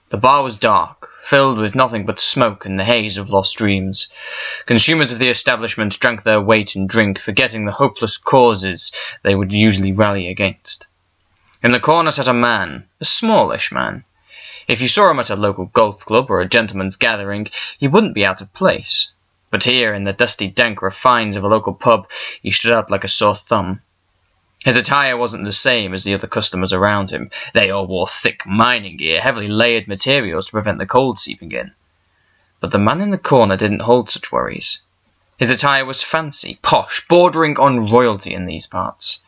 The bar was dark, filled with nothing but smoke and the haze of lost dreams. Consumers of the establishment drank their weight in drink, forgetting the hopeless causes they would usually rally against. In the corner sat a man, a smallish man. If you saw him at a local golf club or a gentleman's gathering, he wouldn't be out of place. But here, in the dusty, dank refines of a local pub, he stood out like a sore thumb. His attire wasn't the same as the other customers around him. They all wore thick mining gear, heavily layered materials to prevent the cold seeping in. But the man in the corner didn't hold such worries. His attire was fancy, posh, bordering on royalty in these parts.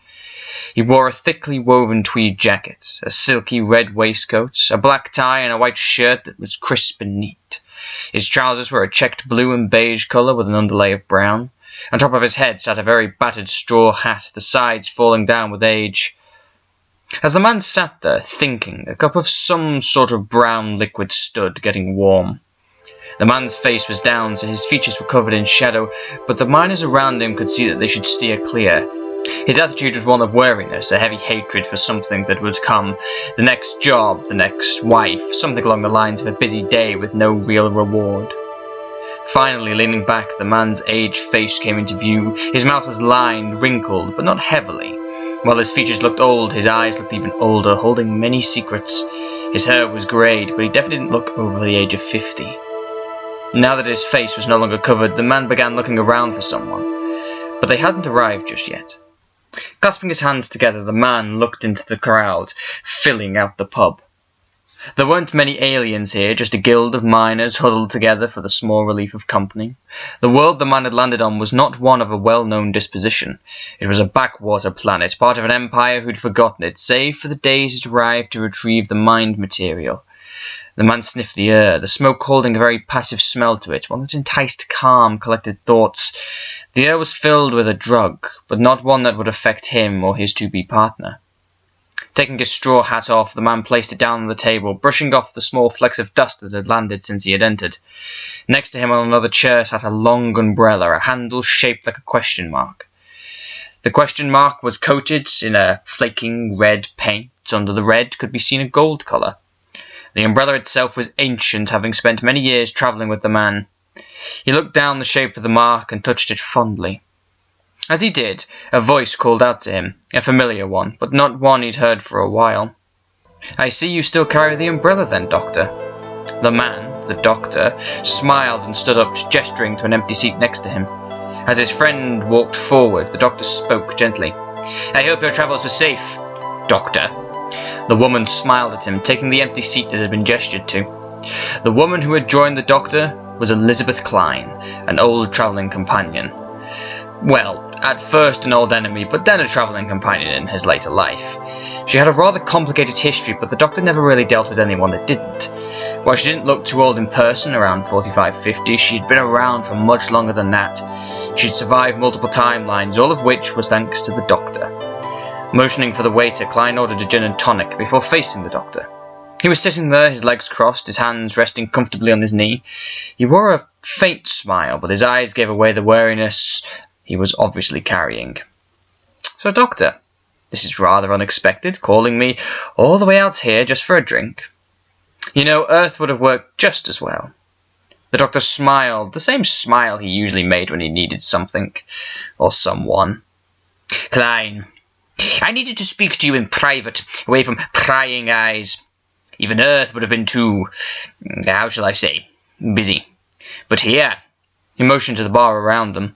He wore a thickly woven tweed jacket, a silky red waistcoat, a black tie, and a white shirt that was crisp and neat. His trousers were a checked blue and beige colour with an underlay of brown. On top of his head sat a very battered straw hat, the sides falling down with age. As the man sat there, thinking, a cup of some sort of brown liquid stood, getting warm. The man's face was down, so his features were covered in shadow, but the miners around him could see that they should steer clear. His attitude was one of wariness, a heavy hatred for something that would come, the next job, the next wife, something along the lines of a busy day with no real reward. Finally, leaning back, the man's aged face came into view. His mouth was lined, wrinkled, but not heavily. While his features looked old, his eyes looked even older, holding many secrets. His hair was greyed, but he definitely didn't look over the age of 50. Now that his face was no longer covered, the man began looking around for someone. But they hadn't arrived just yet. Clasping his hands together, the man looked into the crowd, filling out the pub. There weren't many aliens here, just a guild of miners huddled together for the small relief of company. The world the man had landed on was not one of a well-known disposition. It was a backwater planet, part of an empire who'd forgotten it, save for the days it arrived to retrieve the mined material. The man sniffed the air, the smoke holding a very passive smell to it, one that enticed calm, collected thoughts. The air was filled with a drug, but not one that would affect him or his to-be partner. Taking his straw hat off, the man placed it down on the table, brushing off the small flecks of dust that had landed since he had entered. Next to him on another chair sat a long umbrella, a handle shaped like a question mark. The question mark was coated in a flaking red paint. Under the red could be seen a gold colour. The umbrella itself was ancient, having spent many years travelling with the man. He looked down the shape of the mark and touched it fondly. As he did, a voice called out to him, a familiar one, but not one he'd heard for a while. "I see you still carry the umbrella then, Doctor." The man, the doctor, smiled and stood up, gesturing to an empty seat next to him. As his friend walked forward, the doctor spoke gently. "I hope your travels were safe, Doctor." The woman smiled at him, taking the empty seat that had been gestured to. The woman who had joined the doctor was Elizabeth Klein, an old travelling companion. Well, at first an old enemy, but then a travelling companion in his later life. She had a rather complicated history, but the doctor never really dealt with anyone that didn't. While she didn't look too old in person, around 45-50, she'd been around for much longer than that. She'd survived multiple timelines, all of which was thanks to the doctor. Motioning for the waiter, Klein ordered a gin and tonic before facing the doctor. He was sitting there, his legs crossed, his hands resting comfortably on his knee. He wore a faint smile, but his eyes gave away the wariness he was obviously carrying. "So, Doctor, this is rather unexpected, calling me all the way out here just for a drink. You know, Earth would have worked just as well." The doctor smiled, the same smile he usually made when he needed something, or someone. "Klein, I needed to speak to you in private, away from prying eyes. Even Earth would have been too, how shall I say, busy. But here," he motioned to the bar around them,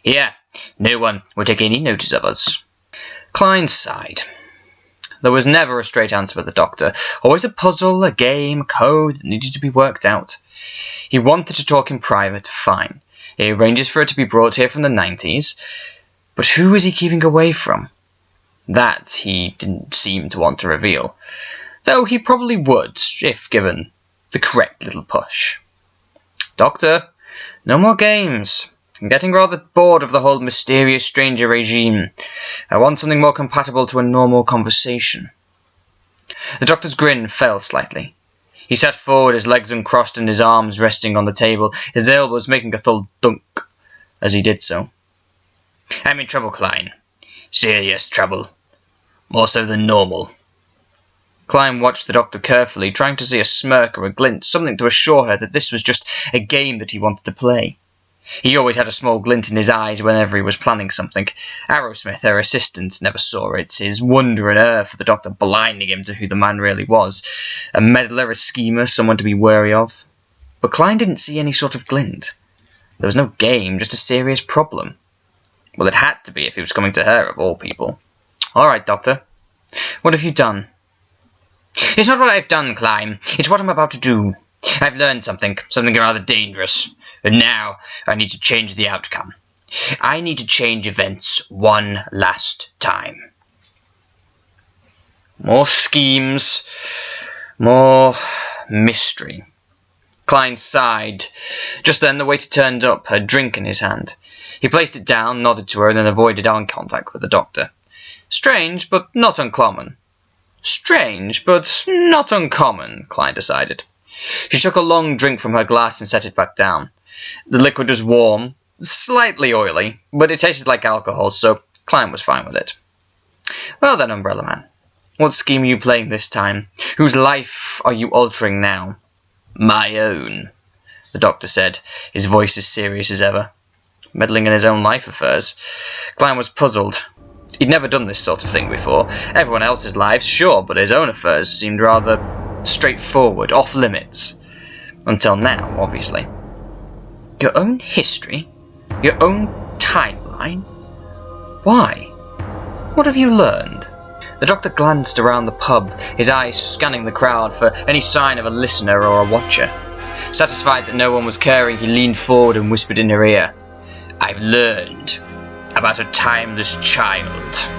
"here, no one will take any notice of us." Klein sighed. There was never a straight answer with the doctor. Always a puzzle, a game, a code that needed to be worked out. He wanted to talk in private, fine. He arranges for it to be brought here from the 90s. But who is he keeping away from? That he didn't seem to want to reveal. Though he probably would, if given the correct little push. "Doctor, no more games. I'm getting rather bored of the whole mysterious stranger regime. I want something more compatible to a normal conversation." The doctor's grin fell slightly. He sat forward, his legs uncrossed and his arms resting on the table, his elbows making a dull dunk as he did so. "I'm in trouble, Klein. Serious trouble. More so than normal." Klein watched the doctor carefully, trying to see a smirk or a glint, something to assure her that this was just a game that he wanted to play. He always had a small glint in his eyes whenever he was planning something. Arrowsmith, her assistant, never saw it, his wonder and awe for the doctor blinding him to who the man really was. A meddler, a schemer, someone to be wary of. But Klein didn't see any sort of glint. There was no game, just a serious problem. Well, it had to be if he was coming to her, of all people. "All right, Doctor. What have you done?" "It's not what I've done, Klein. It's what I'm about to do. I've learned something rather dangerous. And now I need to change the outcome. I need to change events one last time." More schemes. More mystery. Klein sighed. Just then the waiter turned up, a drink in his hand. He placed it down, nodded to her, and then avoided eye contact with the doctor. Strange, but not uncommon. Strange, but not uncommon, Klein decided. She took a long drink from her glass and set it back down. The liquid was warm, slightly oily, but it tasted like alcohol, so Klein was fine with it. "Well then, Umbrella Man, what scheme are you playing this time? Whose life are you altering now?" "My own," the doctor said, his voice as serious as ever. Meddling in his own life affairs. Klein was puzzled. He'd never done this sort of thing before. Everyone else's lives, sure, but his own affairs seemed rather straightforward, off limits. Until now, obviously. Your own history? Your own timeline? Why? What have you learned? The doctor glanced around the pub, his eyes scanning the crowd for any sign of a listener or a watcher. Satisfied that no one was caring, he leaned forward and whispered in her ear, "I've learned about a timeless child."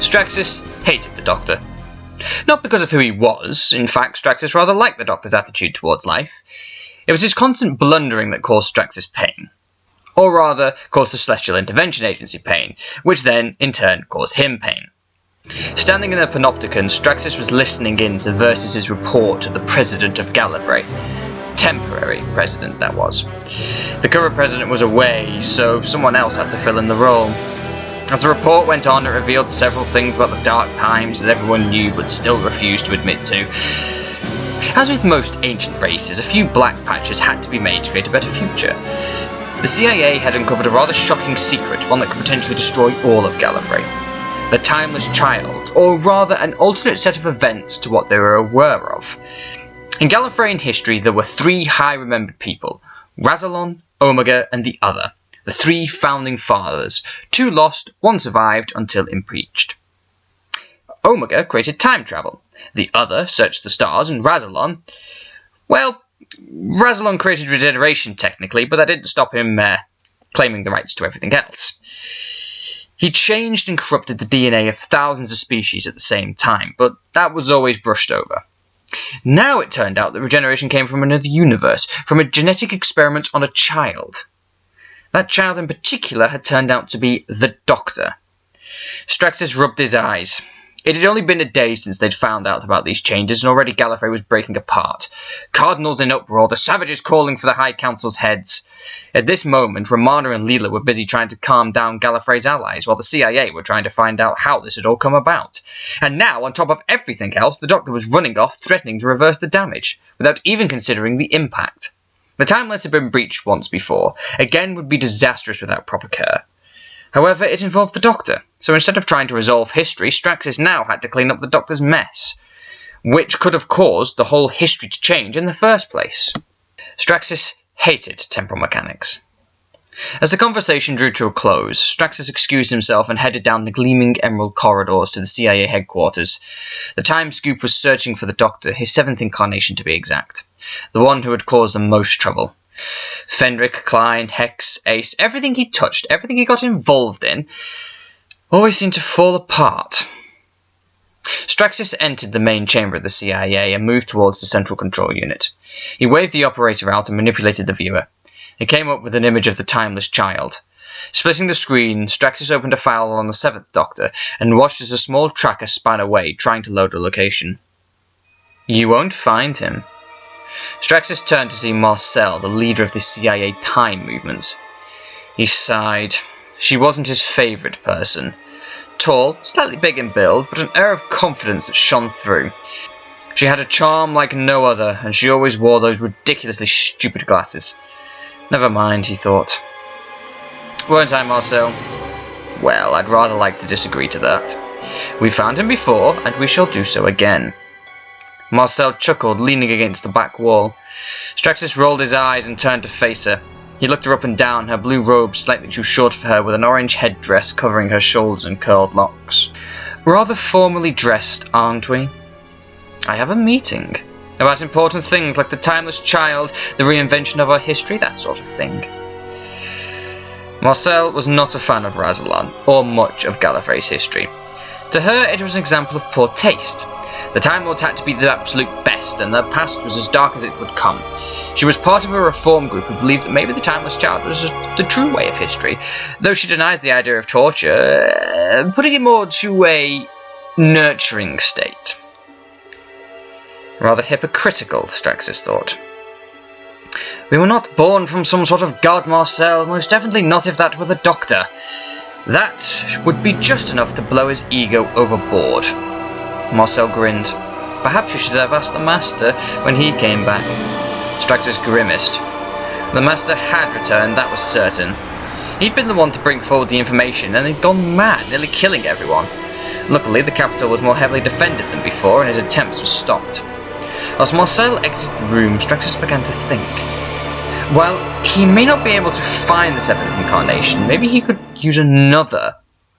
Straxus hated the Doctor. Not because of who he was. In fact, Straxus rather liked the Doctor's attitude towards life. It was his constant blundering that caused Straxus pain. Or rather, caused the Celestial Intervention Agency pain, which then, in turn, caused him pain. Standing in the Panopticon, Straxus was listening in to Versus's report to the President of Gallifrey. Temporary president, that was. The current president was away, so someone else had to fill in the role. As the report went on, it revealed several things about the dark times that everyone knew but still refused to admit to. As with most ancient races, a few black patches had to be made to create a better future. The CIA had uncovered a rather shocking secret, one that could potentially destroy all of Gallifrey. The Timeless Child, or rather an alternate set of events to what they were aware of. In Gallifreyan history, there were three high-remembered people, Rassilon, Omega, and the Other. The three founding fathers. Two lost, one survived until impeached. Omega created time travel. The Other searched the stars, and Rassilon... Well, Rassilon created regeneration technically, but that didn't stop him claiming the rights to everything else. He changed and corrupted the DNA of thousands of species at the same time, but that was always brushed over. Now it turned out that regeneration came from another universe, from a genetic experiment on a child. That child in particular had turned out to be the Doctor. Straxus rubbed his eyes. It had only been a day since they'd found out about these changes, and already Gallifrey was breaking apart. Cardinals in uproar, the savages calling for the High Council's heads. At this moment, Romana and Leela were busy trying to calm down Gallifrey's allies, while the CIA were trying to find out how this had all come about. And now, on top of everything else, the Doctor was running off, threatening to reverse the damage, without even considering the impact. The timelines had been breached once before. Again would be disastrous without proper care. However, it involved the Doctor, so instead of trying to resolve history, Straxus now had to clean up the Doctor's mess, which could have caused the whole history to change in the first place. Straxus hated temporal mechanics. As the conversation drew to a close, Straxus excused himself and headed down the gleaming emerald corridors to the CIA headquarters. The Time Scoop was searching for the Doctor, his 7th incarnation to be exact. The one who had caused the most trouble. Fenric, Klein, Hex, Ace, everything he touched, everything he got involved in, always seemed to fall apart. Straxus entered the main chamber of the CIA and moved towards the central control unit. He waved the operator out and manipulated the viewer. It came up with an image of the timeless child. Splitting the screen, Straxus opened a file on the 7th Doctor and watched as a small tracker span away, trying to load a location. You won't find him. Straxus turned to see Marcel, the leader of the CIA time movements. He sighed. She wasn't his favourite person. Tall, slightly big in build, but an air of confidence that shone through. She had a charm like no other, and she always wore those ridiculously stupid glasses. Never mind, he thought. Won't I, Marcel? Well, I'd rather like to disagree to that. We found him before, and we shall do so again. Marcel chuckled, leaning against the back wall. Straxus rolled his eyes and turned to face her. He looked her up and down, her blue robe slightly too short for her, with an orange headdress covering her shoulders and curled locks. Rather formally dressed, aren't we? I have a meeting. About important things like the timeless child, the reinvention of our history, that sort of thing. Marcel was not a fan of Rassilon, or much of Gallifrey's history. To her, it was an example of poor taste. The Time Lords had to be the absolute best, and their past was as dark as it would come. She was part of a reform group who believed that maybe the timeless child was the true way of history, though she denies the idea of torture, putting it more to a nurturing state. Rather hypocritical, Straxus thought. We were not born from some sort of god, Marcel, most definitely not if that were the Doctor. That would be just enough to blow his ego overboard. Marcel grinned. Perhaps you should have asked the Master when he came back. Straxus grimaced. The Master had returned, that was certain. He'd been the one to bring forward the information, and he'd gone mad, nearly killing everyone. Luckily, the capital was more heavily defended than before, and his attempts were stopped. As Marcel exited the room, Straxus began to think. Well, he may not be able to find the 7th incarnation. Maybe he could use another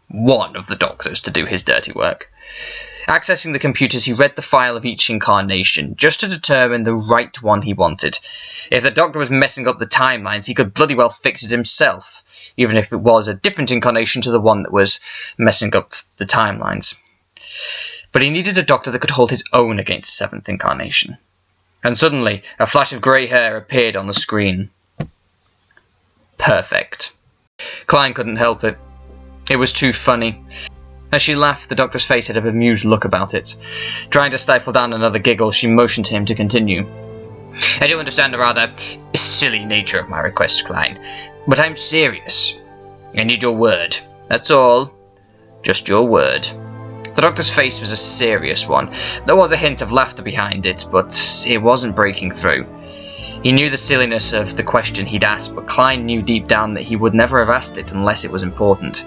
one of the Doctors to do his dirty work. Accessing the computers, he read the file of each incarnation, just to determine the right one he wanted. If the Doctor was messing up the timelines, he could bloody well fix it himself, even if it was a different incarnation to the one that was messing up the timelines. But he needed a Doctor that could hold his own against the 7th incarnation. And suddenly, a flash of grey hair appeared on the screen. Perfect. Klein couldn't help it. It was too funny. As she laughed, the Doctor's face had a bemused look about it. Trying to stifle down another giggle, she motioned to him to continue. I do understand the rather silly nature of my request, Klein, but I'm serious. I need your word. That's all. Just your word. The Doctor's face was a serious one. There was a hint of laughter behind it, but it wasn't breaking through. He knew the silliness of the question he'd asked, but Klein knew deep down that he would never have asked it unless it was important.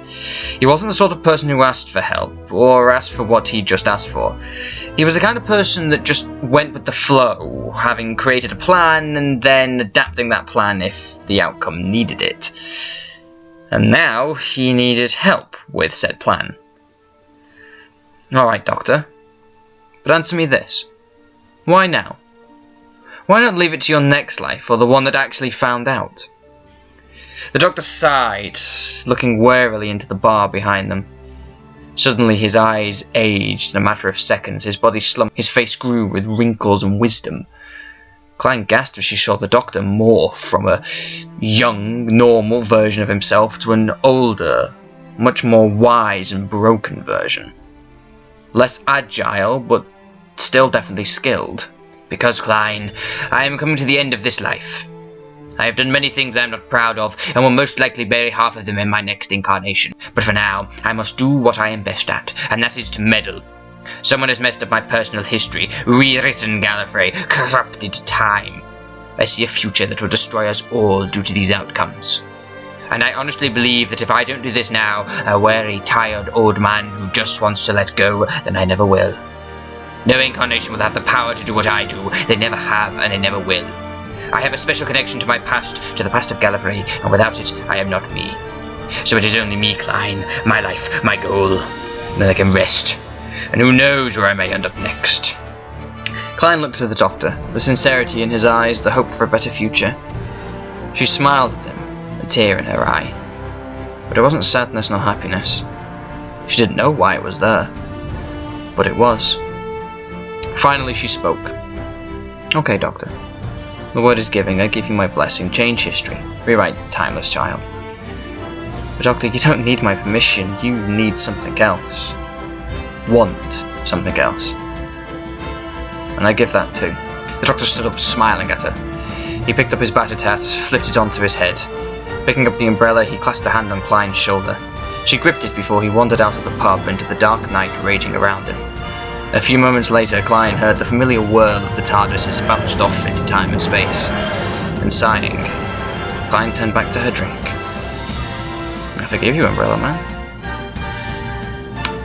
He wasn't the sort of person who asked for help, or asked for what he'd just asked for. He was the kind of person that just went with the flow, having created a plan and then adapting that plan if the outcome needed it. And now he needed help with said plan. Alright, Doctor, but answer me this. Why now? Why not leave it to your next life, or the one that actually found out? The Doctor sighed, looking warily into the bar behind them. Suddenly his eyes aged in a matter of seconds, his body slumped, his face grew with wrinkles and wisdom. Klein gasped as she saw the Doctor morph from a young, normal version of himself to an older, much more wise and broken version. Less agile, but still definitely skilled. Because, Klein, I am coming to the end of this life. I have done many things I am not proud of, and will most likely bury half of them in my next incarnation. But for now, I must do what I am best at, and that is to meddle. Someone has messed up my personal history, rewritten Gallifrey, corrupted time. I see a future that will destroy us all due to these outcomes. And I honestly believe that if I don't do this now, a weary, tired old man who just wants to let go, then I never will. No incarnation will have the power to do what I do. They never have, and they never will. I have a special connection to my past, to the past of Gallifrey, and without it, I am not me. So it is only me, Klein, my life, my goal. Then I can rest, and who knows where I may end up next. Klein looked at the doctor, the sincerity in his eyes, the hope for a better future. She smiled at him, a tear in her eye. But it wasn't sadness nor happiness. She didn't know why it was there, but it was. Finally she spoke. Okay, Doctor. The word is giving. I give you my blessing. Change history. Rewrite Timeless Child. But Doctor, you don't need my permission. You need something else. Want something else. And I give that too. The Doctor stood up, smiling at her. He picked up his battered hat, flipped it onto his head. Picking up the umbrella, he clasped a hand on Klein's shoulder. She gripped it before he wandered out of the pub into the dark night raging around him. A few moments later, Klein heard the familiar whirl of the TARDIS as it bounced off into time and space. And sighing, Klein turned back to her drink. I forgive you, Umbrella Man.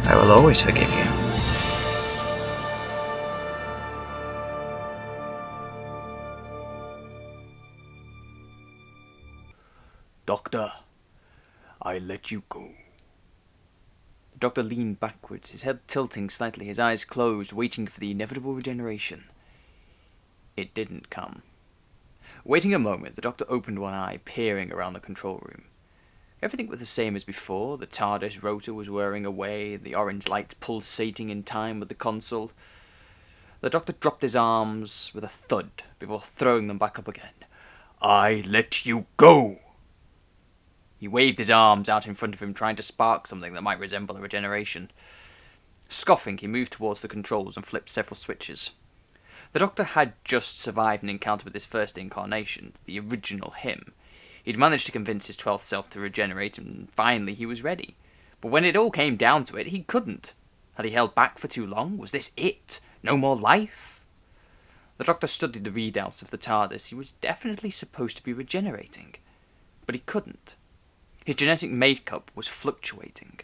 I will always forgive you. Doctor, I let you go. The Doctor leaned backwards, his head tilting slightly, his eyes closed, waiting for the inevitable regeneration. It didn't come. Waiting a moment, the Doctor opened one eye, peering around the control room. Everything was the same as before. The TARDIS rotor was whirring away, the orange light pulsating in time with the console. The Doctor dropped his arms with a thud before throwing them back up again. I let you go! He waved his arms out in front of him, trying to spark something that might resemble a regeneration. Scoffing, he moved towards the controls and flipped several switches. The Doctor had just survived an encounter with his first incarnation, the original him. He'd managed to convince his 12th self to regenerate, and finally he was ready. But when it all came down to it, he couldn't. Had he held back for too long? Was this it? No more life? The Doctor studied the readouts of the TARDIS. He was definitely supposed to be regenerating. But he couldn't. His genetic makeup was fluctuating.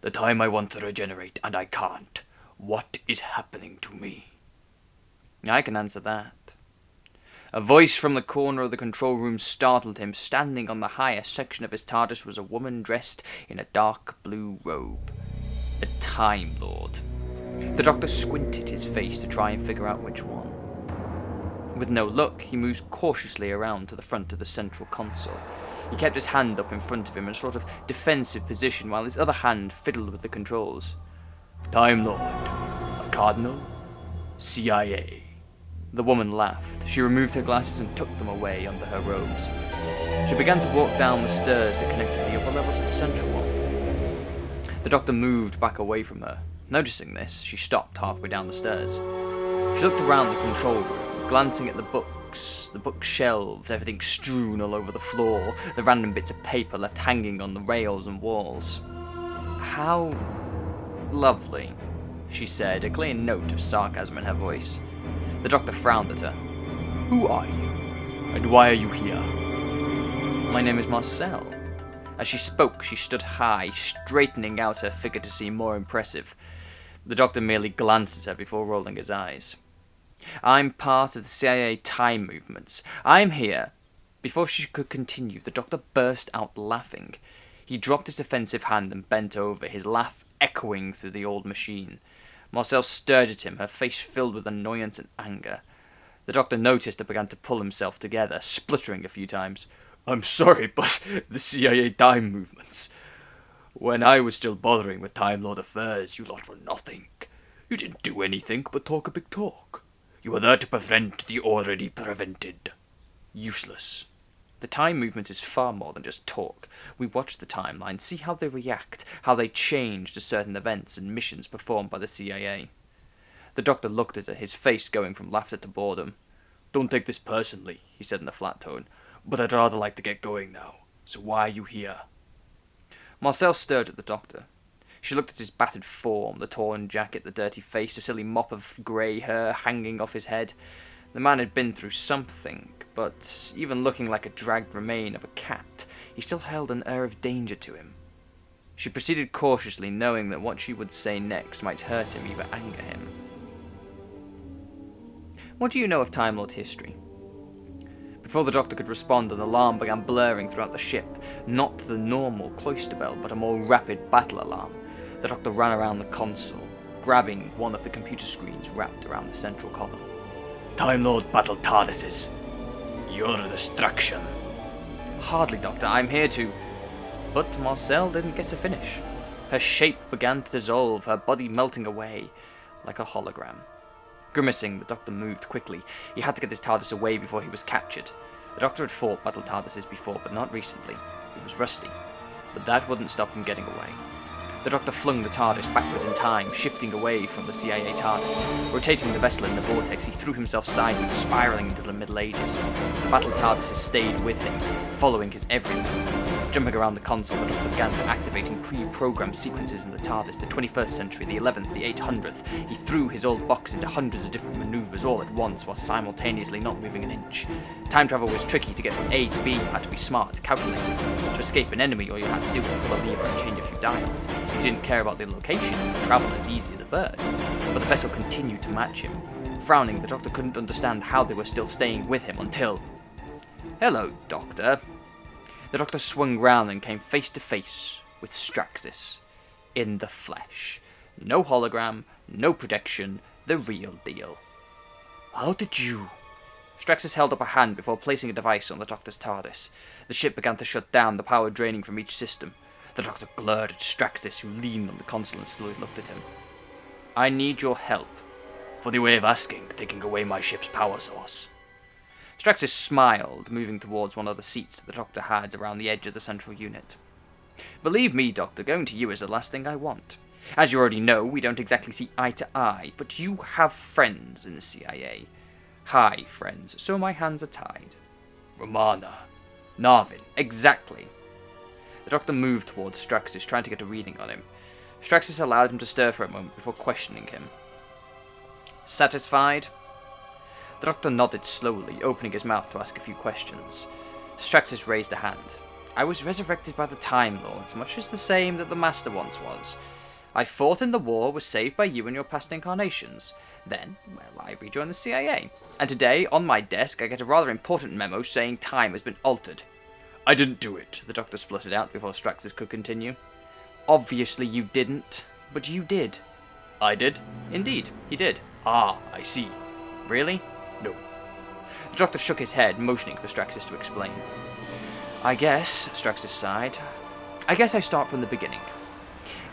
The time I want to regenerate and I can't. What is happening to me? I can answer that. A voice from the corner of the control room startled him. Standing on the higher section of his TARDIS was a woman dressed in a dark blue robe. A Time Lord. The Doctor squinted his face to try and figure out which one. With no luck, he moved cautiously around to the front of the central console. He kept his hand up in front of him in a sort of defensive position while his other hand fiddled with the controls. Time Lord. A Cardinal? CIA. The woman laughed. She removed her glasses and tucked them away under her robes. She began to walk down the stairs that connected the upper level to the central one. The Doctor moved back away from her. Noticing this, she stopped halfway down the stairs. She looked around the control room, glancing at the bookshelves, everything strewn all over the floor, the random bits of paper left hanging on the rails and walls. How lovely, she said, a clear note of sarcasm in her voice. The Doctor frowned at her. Who are you? And why are you here? My name is Marcel. As she spoke, she stood high, straightening out her figure to seem more impressive. The Doctor merely glanced at her before rolling his eyes. I'm part of the CIA time movements. I'm here. Before she could continue, the Doctor burst out laughing. He dropped his defensive hand and bent over, his laugh echoing through the old machine. Marcel stared at him, her face filled with annoyance and anger. The Doctor noticed and began to pull himself together, spluttering a few times. I'm sorry, but the CIA time movements. When I was still bothering with Time Lord affairs, you lot were nothing. You didn't do anything but talk a big talk. You were there to prevent the already prevented. Useless. The time movement is far more than just talk. We watch the timeline, see how they react, how they change to certain events and missions performed by the CIA. The Doctor looked at her, his face going from laughter to boredom. Don't take this personally, he said in a flat tone, but I'd rather like to get going now. So why are you here? Marcel stared at the Doctor. She looked at his battered form, the torn jacket, the dirty face, the silly mop of grey hair hanging off his head. The man had been through something, but even looking like a dragged remain of a cat, he still held an air of danger to him. She proceeded cautiously, knowing that what she would say next might hurt him, even anger him. What do you know of Time Lord history? Before the Doctor could respond, an alarm began blaring throughout the ship, not the normal cloister bell, but a more rapid battle alarm. The Doctor ran around the console, grabbing one of the computer screens wrapped around the central column. Time Lord battle TARDISes. Your destruction. Hardly, Doctor, I'm here to... But Marcel didn't get to finish. Her shape began to dissolve, her body melting away like a hologram. Grimacing, the Doctor moved quickly. He had to get his TARDIS away before he was captured. The Doctor had fought battle TARDISes before, but not recently. He was rusty. But that wouldn't stop him getting away. The Doctor flung the TARDIS backwards in time, shifting away from the CIA TARDIS. Rotating the vessel in the vortex, he threw himself sideways, spiralling into the Middle Ages. The battle TARDISes stayed with him, following his every move. Jumping around the console, the Doctor began to activating pre-programmed sequences in the TARDIS, the 21st century, the 11th, the 800th. He threw his old box into hundreds of different maneuvers all at once, while simultaneously not moving an inch. Time travel was tricky. To get from A to B, you had to be smart, calculated. To escape an enemy, all you had to do was pull a lever and change a few dials. If you didn't care about the location, you could travel as easy as a bird. But the vessel continued to match him. Frowning, the Doctor couldn't understand how they were still staying with him until... Hello, Doctor. The Doctor swung round and came face to face with Straxus. In the flesh. No hologram, no protection, the real deal. How did you... Straxus held up a hand before placing a device on the Doctor's TARDIS. The ship began to shut down, the power draining from each system. The Doctor glared at Straxus, who leaned on the console and slowly looked at him. I need your help. For the way of asking, taking away my ship's power source. Straxus smiled, moving towards one of the seats the Doctor had around the edge of the central unit. Believe me, Doctor, going to you is the last thing I want. As you already know, we don't exactly see eye to eye, but you have friends in the CIA. High friends, so my hands are tied. Romana. Narvin, exactly. The Doctor moved towards Straxus, trying to get a reading on him. Straxus allowed him to stir for a moment before questioning him. Satisfied? The Doctor nodded slowly, opening his mouth to ask a few questions. Straxus raised a hand. I was resurrected by the Time Lords, much as the same that the Master once was. I fought in the war, was saved by you in your past incarnations. Then, well, I rejoined the CIA. And today, on my desk, I get a rather important memo saying time has been altered. I didn't do it, the Doctor spluttered out before Straxus could continue. Obviously you didn't, but you did. I did? Indeed, he did. Ah, I see. Really? No. The Doctor shook his head, motioning for Straxus to explain. I guess, Straxus sighed, I guess I start from the beginning.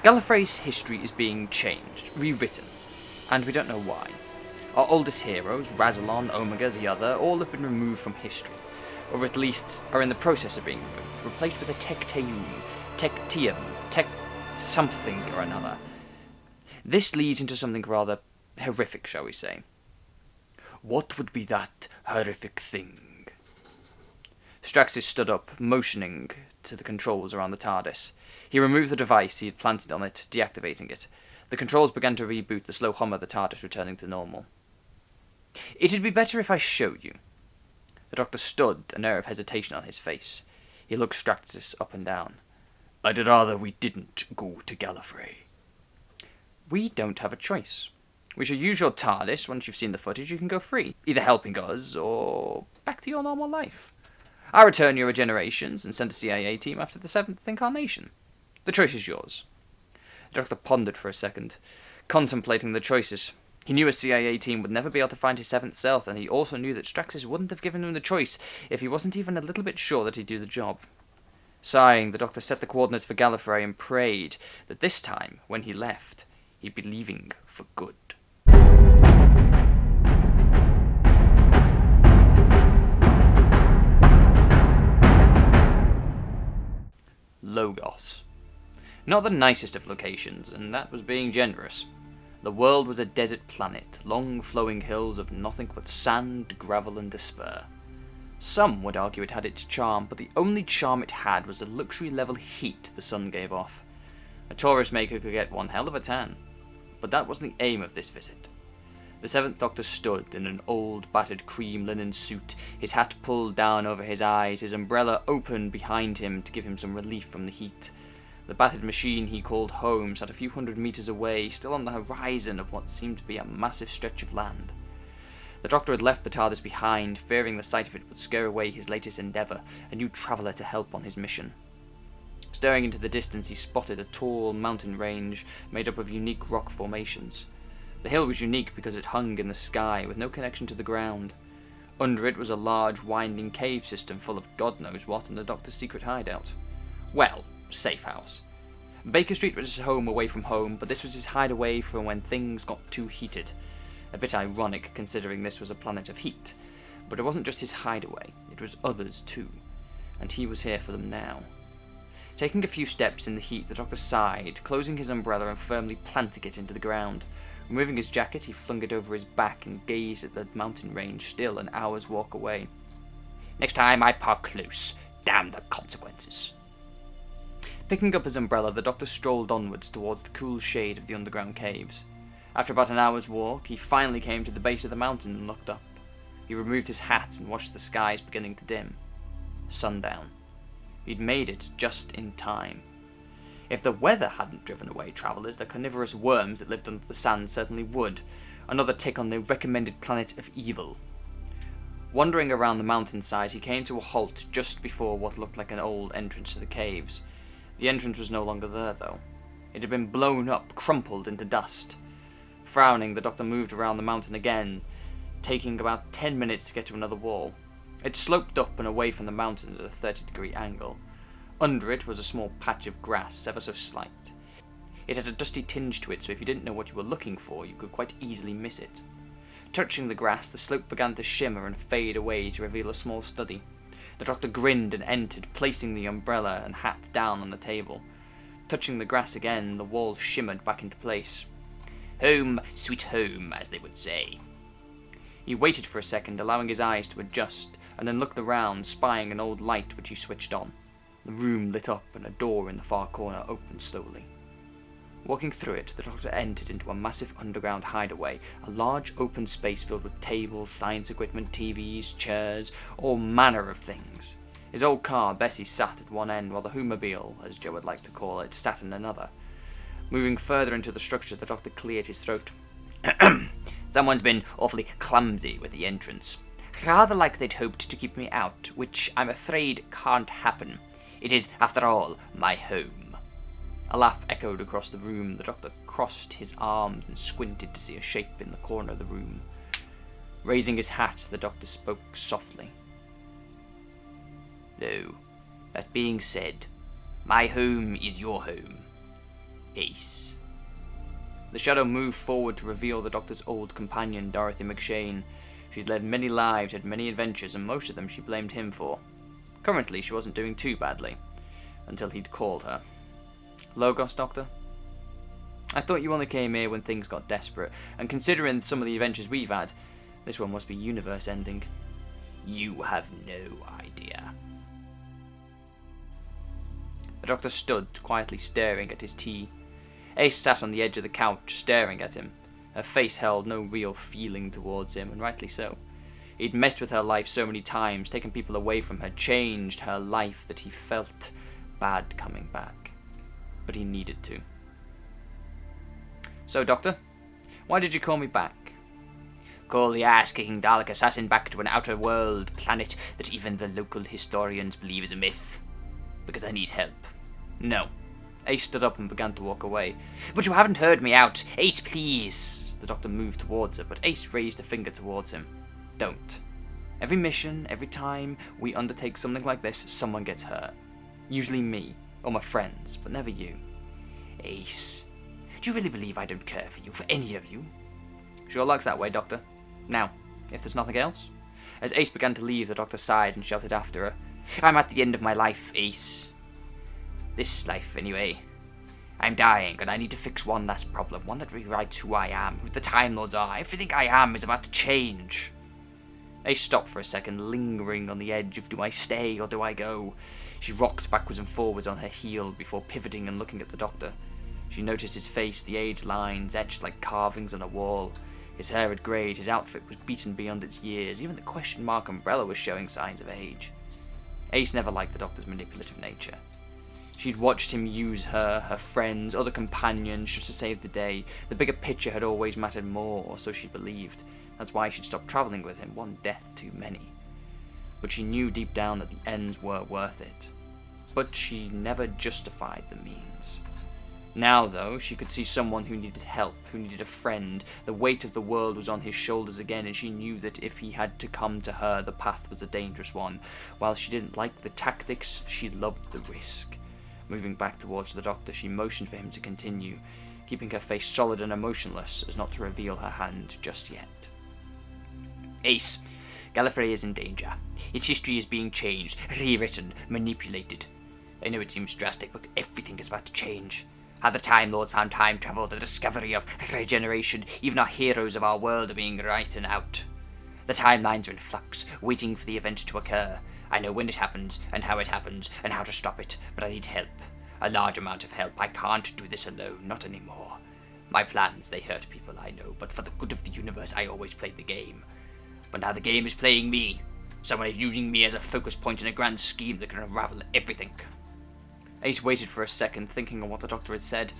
Gallifrey's history is being changed, rewritten, and we don't know why. Our oldest heroes, Razalon, Omega, the Other, all have been removed from history, or at least are in the process of being removed, replaced with a Tecteum, Tech something or another. This leads into something rather horrific, shall we say. What would be that horrific thing? Straxus stood up, motioning to the controls around the TARDIS. He removed the device he had planted on it, deactivating it. The controls began to reboot, the slow hum of the TARDIS returning to normal. It'd be better if I showed you. The Doctor stood, an air of hesitation on his face. He looked Straxus up and down. I'd rather we didn't go to Gallifrey. We don't have a choice. We shall use your TARDIS. Once you've seen the footage, you can go free, either helping us or back to your normal life. I'll return your regenerations and send a CIA team after the 7th incarnation. The choice is yours. The Doctor pondered for a second, contemplating the choices. He knew a CIA team would never be able to find his 7th self, and he also knew that Straxus wouldn't have given him the choice if he wasn't even a little bit sure that he'd do the job. Sighing, the Doctor set the coordinates for Gallifrey and prayed that this time, when he left, he'd be leaving for good. Logos. Not the nicest of locations, and that was being generous. The world was a desert planet, long flowing hills of nothing but sand, gravel, and despair. Some would argue it had its charm, but the only charm it had was the luxury level heat the sun gave off. A tourist maker could get one hell of a tan. But that wasn't the aim of this visit. The 7th Doctor stood in an old, battered cream linen suit, his hat pulled down over his eyes, his umbrella open behind him to give him some relief from the heat. The battered machine he called home sat a few hundred meters away, still on the horizon of what seemed to be a massive stretch of land. The Doctor had left the TARDIS behind, fearing the sight of it would scare away his latest endeavour, a new traveller to help on his mission. Staring into the distance, he spotted a tall mountain range made up of unique rock formations. The hill was unique because it hung in the sky with no connection to the ground. Under it was a large, winding cave system full of God knows what and the Doctor's secret hideout. Well, safe house. Baker Street was his home away from home, but this was his hideaway for when things got too heated. A bit ironic considering this was a planet of heat. But it wasn't just his hideaway, it was others too. And he was here for them now. Taking a few steps in the heat, the Doctor sighed, closing his umbrella and firmly planting it into the ground. Removing his jacket, he flung it over his back and gazed at the mountain range, still an hour's walk away. Next time I park close, damn the consequences. Picking up his umbrella, the Doctor strolled onwards towards the cool shade of the underground caves. After about an hour's walk, he finally came to the base of the mountain and looked up. He removed his hat and watched the skies beginning to dim. Sundown. He'd made it just in time. If the weather hadn't driven away travellers, the carnivorous worms that lived under the sand certainly would. Another tick on the recommended planet of evil. Wandering around the mountainside, he came to a halt just before what looked like an old entrance to the caves. The entrance was no longer there, though. It had been blown up, crumpled into dust. Frowning, the Doctor moved around the mountain again, taking about 10 minutes to get to another wall. It sloped up and away from the mountain at a 30-degree angle. Under it was a small patch of grass, ever so slight. It had a dusty tinge to it, so if you didn't know what you were looking for, you could quite easily miss it. Touching the grass, the slope began to shimmer and fade away to reveal a small study. The Doctor grinned and entered, placing the umbrella and hat down on the table. Touching the grass again, the wall shimmered back into place. Home, sweet home, as they would say. He waited for a second, allowing his eyes to adjust, and then looked around, spying an old light which he switched on. The room lit up and a door in the far corner opened slowly. Walking through it, the Doctor entered into a massive underground hideaway, a large open space filled with tables, science equipment, TVs, chairs, all manner of things. His old car, Bessie, sat at one end, while the Hoomobile, as Joe would like to call it, sat in another. Moving further into the structure, the Doctor cleared his throat. Someone's been awfully clumsy with the entrance. Rather like they'd hoped to keep me out, which I'm afraid can't happen. It is, after all, my home. A laugh echoed across the room. The Doctor crossed his arms and squinted to see a shape in the corner of the room. Raising his hat, the Doctor spoke softly. Though, that being said, my home is your home. Ace. The shadow moved forward to reveal the Doctor's old companion, Dorothy McShane. She'd led many lives, had many adventures, and most of them she blamed him for. Currently, she wasn't doing too badly, until he'd called her. Logos, Doctor? I thought you only came here when things got desperate, and considering some of the adventures we've had, this one must be universe-ending. You have no idea. The Doctor stood, quietly staring at his tea. Ace sat on the edge of the couch, staring at him. Her face held no real feeling towards him, and rightly so. He'd messed with her life so many times, taken people away from her, changed her life, that he felt bad coming back. But he needed to. So, Doctor, why did you call me back? Call the ass-kicking Dalek assassin back to an outer world planet that even the local historians believe is a myth. Because I need help. No. Ace stood up and began to walk away. But you haven't heard me out. Ace, please. The Doctor moved towards her, but Ace raised a finger towards him. Don't. Every mission, every time we undertake something like this, someone gets hurt. Usually me, or my friends, but never you. Ace, do you really believe I don't care for you, for any of you? Sure looks that way, Doctor. Now, if there's nothing else. As Ace began to leave, the Doctor sighed and shouted after her. I'm at the end of my life, Ace. This life, anyway. I'm dying, and I need to fix one last problem, one that rewrites who I am, who the Time Lords are. Everything I am is about to change. Ace stopped for a second, lingering on the edge of do I stay or do I go? She rocked backwards and forwards on her heel before pivoting and looking at the Doctor. She noticed his face, the age lines etched like carvings on a wall. His hair had greyed, his outfit was beaten beyond its years, even the question mark umbrella was showing signs of age. Ace never liked the Doctor's manipulative nature. She'd watched him use her, her friends, other companions just to save the day. The bigger picture had always mattered more, or so she believed. That's why she'd stopped travelling with him, one death too many. But she knew deep down that the ends were worth it. But she never justified the means. Now, though, she could see someone who needed help, who needed a friend. The weight of the world was on his shoulders again, and she knew that if he had to come to her, the path was a dangerous one. While she didn't like the tactics, she loved the risk. Moving back towards the doctor, she motioned for him to continue, keeping her face solid and emotionless as not to reveal her hand just yet. Ace, Gallifrey is in danger. Its history is being changed, rewritten, manipulated. I know it seems drastic, but everything is about to change. How the Time Lords found time travel, the discovery of regeneration, even our heroes of our world are being written out. The timelines are in flux, waiting for the event to occur. I know when it happens, and how to stop it, but I need help. A large amount of help. I can't do this alone, not anymore. My plans, they hurt people, I know, but for the good of the universe, I always played the game. But now the game is playing me. Someone is using me as a focus point in a grand scheme that can unravel everything. Ace waited for a second, thinking on what the Doctor had said.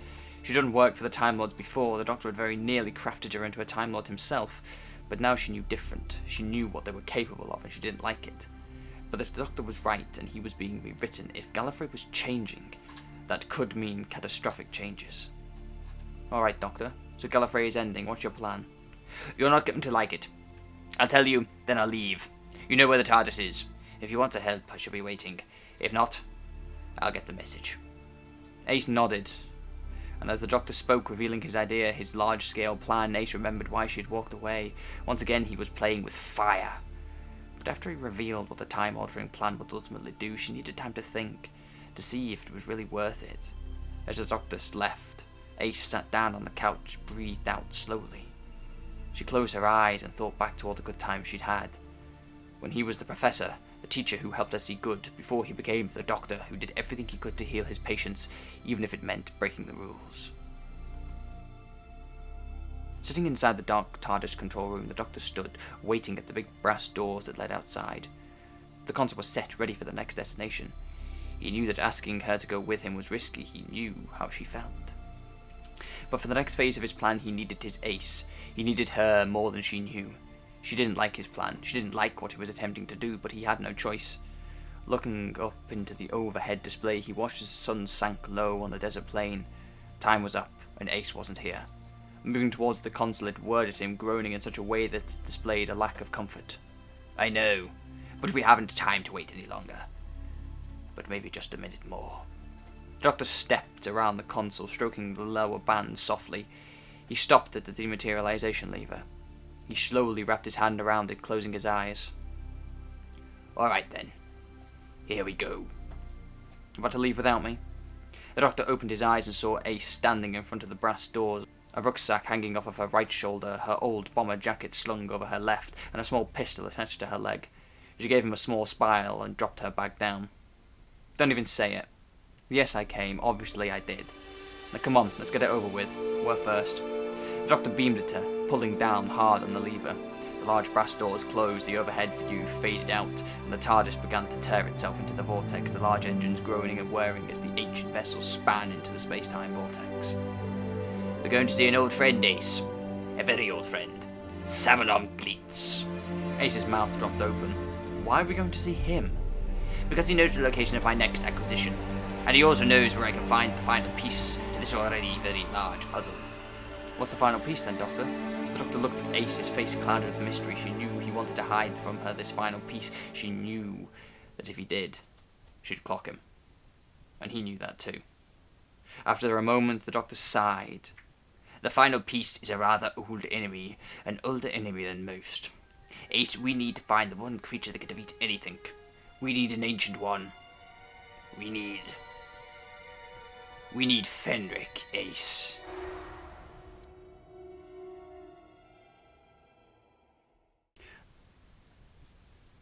She'd done work for the Time Lords before. The Doctor had very nearly crafted her into a Time Lord himself, but now she knew different. She knew what they were capable of, and she didn't like it. But if the Doctor was right, and he was being rewritten, if Gallifrey was changing, that could mean catastrophic changes. Alright, Doctor, so Gallifrey is ending. What's your plan? You're not going to like it. I'll tell you, then I'll leave. You know where the TARDIS is. If you want to help, I shall be waiting. If not, I'll get the message. Ace nodded, and as the Doctor spoke, revealing his idea, his large-scale plan, Ace remembered why she had walked away. Once again, he was playing with fire. But after he revealed what the time-altering plan would ultimately do, she needed time to think, to see if it was really worth it. As the Doctor left, Ace sat down on the couch, breathed out slowly. She closed her eyes and thought back to all the good times she'd had. When he was the professor, the teacher who helped her see good, before he became the Doctor who did everything he could to heal his patients, even if it meant breaking the rules. Sitting inside the dark TARDIS control room, the Doctor stood, waiting at the big brass doors that led outside. The console was set, ready for the next destination. He knew that asking her to go with him was risky. He knew how she felt. But for the next phase of his plan, he needed his Ace. He needed her more than she knew. She didn't like his plan. She didn't like what he was attempting to do, but he had no choice. Looking up into the overhead display, he watched as the sun sank low on the desert plain. Time was up, and Ace wasn't here. Moving towards the console, it whirred at him, groaning in such a way that it displayed a lack of comfort. I know, but we haven't time to wait any longer. But maybe just a minute more. The Doctor stepped around the console, stroking the lower band softly. He stopped at the dematerialization lever. He slowly wrapped his hand around it, closing his eyes. Alright then. Here we go. About to leave without me? The Doctor opened his eyes and saw Ace standing in front of the brass doors, a rucksack hanging off of her right shoulder, her old bomber jacket slung over her left, and a small pistol attached to her leg. She gave him a small smile and dropped her bag down. Don't even say it. Yes, I came. Obviously I did. Now come on, let's get it over with. We're first. The Doctor beamed at her, pulling down hard on the lever. The large brass doors closed, the overhead view faded out, and the TARDIS began to tear itself into the vortex, the large engines groaning and whirring as the ancient vessel span into the space-time vortex. We're going to see an old friend, Ace. A very old friend. Sabalom Gleets. Ace's mouth dropped open. Why are we going to see him? Because he knows the location of my next acquisition. And he also knows where I can find the final piece to this already very large puzzle. What's the final piece then, Doctor? The Doctor looked at Ace, his face clouded with mystery. She knew he wanted to hide from her this final piece. She knew that if he did, she'd clock him. And he knew that too. After a moment, the Doctor sighed. The final piece is a rather old enemy, an older enemy than most. Ace, we need to find the one creature that can defeat anything. We need an ancient one. We need Fenric, Ace.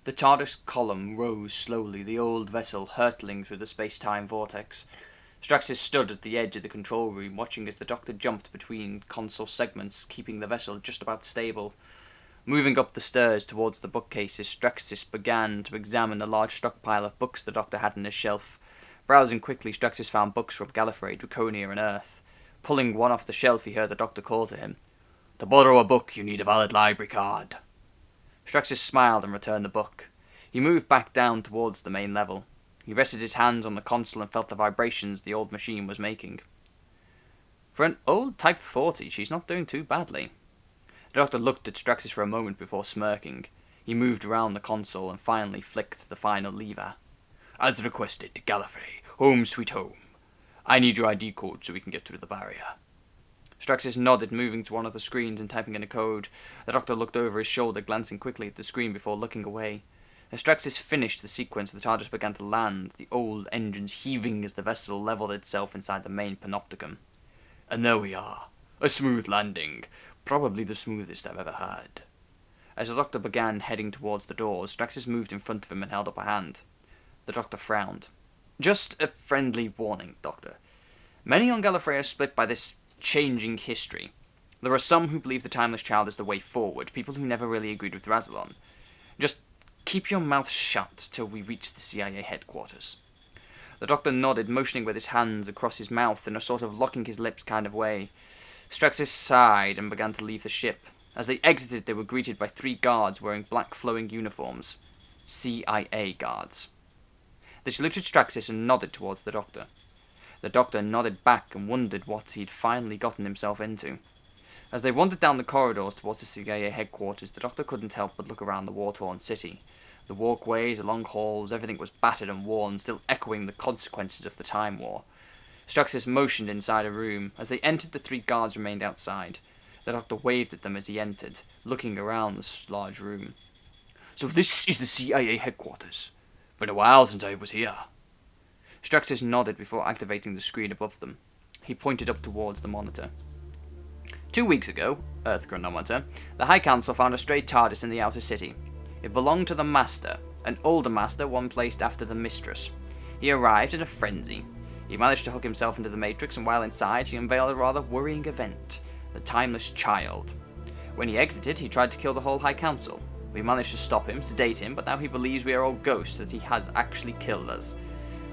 The TARDIS column rose slowly, the old vessel hurtling through the space-time vortex. Straxis stood at the edge of the control room, watching as the Doctor jumped between console segments, keeping the vessel just about stable. Moving up the stairs towards the bookcases, Straxis began to examine the large stockpile of books the Doctor had on his shelf. Browsing quickly, Straxus found books from Gallifrey, Draconia, and Earth. Pulling one off the shelf, he heard the Doctor call to him. To borrow a book, you need a valid library card. Straxus smiled and returned the book. He moved back down towards the main level. He rested his hands on the console and felt the vibrations the old machine was making. For an old Type 40, she's not doing too badly. The Doctor looked at Straxus for a moment before smirking. He moved around the console and finally flicked the final lever. As requested, Gallifrey, home sweet home. I need your ID code so we can get through the barrier. Straxus nodded, moving to one of the screens and typing in a code. The Doctor looked over his shoulder, glancing quickly at the screen before looking away. As Straxus finished the sequence, the TARDIS began to land, the old engines heaving as the vessel levelled itself inside the main panopticon. And there we are. A smooth landing. Probably the smoothest I've ever had. As the Doctor began heading towards the doors, Straxus moved in front of him and held up a hand. The Doctor frowned. Just a friendly warning, Doctor. Many on Gallifrey are split by this changing history. There are some who believe the Timeless Child is the way forward, people who never really agreed with Rassilon. Just keep your mouth shut till we reach the CIA headquarters. The Doctor nodded, motioning with his hands across his mouth in a sort of locking his lips kind of way. Straxus sighed and began to leave the ship. As they exited, they were greeted by 3 guards wearing black flowing uniforms. CIA guards. They saluted Straxus and nodded towards the Doctor. The Doctor nodded back and wondered what he'd finally gotten himself into. As they wandered down the corridors towards the CIA headquarters, the Doctor couldn't help but look around the war-torn city. The walkways, the long halls, everything was battered and worn, still echoing the consequences of the Time War. Straxus motioned inside a room. As they entered, the 3 guards remained outside. The Doctor waved at them as he entered, looking around this large room. So this is the CIA headquarters. Been a while since I was here. Straxus nodded before activating the screen above them. He pointed up towards the monitor. 2 weeks ago, Earth chronometer, the High Council found a stray TARDIS in the outer city. It belonged to the Master, an older Master, one placed after the Mistress. He arrived in a frenzy. He managed to hook himself into the Matrix, and while inside, he unveiled a rather worrying event, the Timeless Child. When he exited, he tried to kill the whole High Council. We managed to stop him, sedate him, but now he believes we are all ghosts, that he has actually killed us.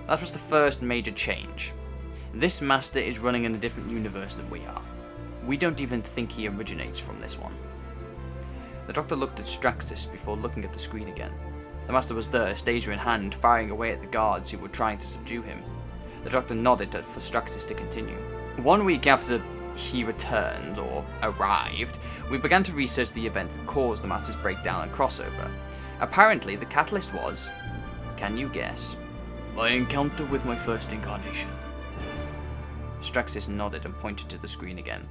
That was the first major change. This Master is running in a different universe than we are. We don't even think he originates from this one. The Doctor looked at Straxus before looking at the screen again. The Master was there, Stasia in hand, firing away at the guards who were trying to subdue him. The Doctor nodded for Straxus to continue. 1 week after he returned, or arrived, we began to research the event that caused the Master's breakdown and crossover. Apparently, the catalyst was, can you guess? My encounter with my first incarnation. Straxus nodded and pointed to the screen again.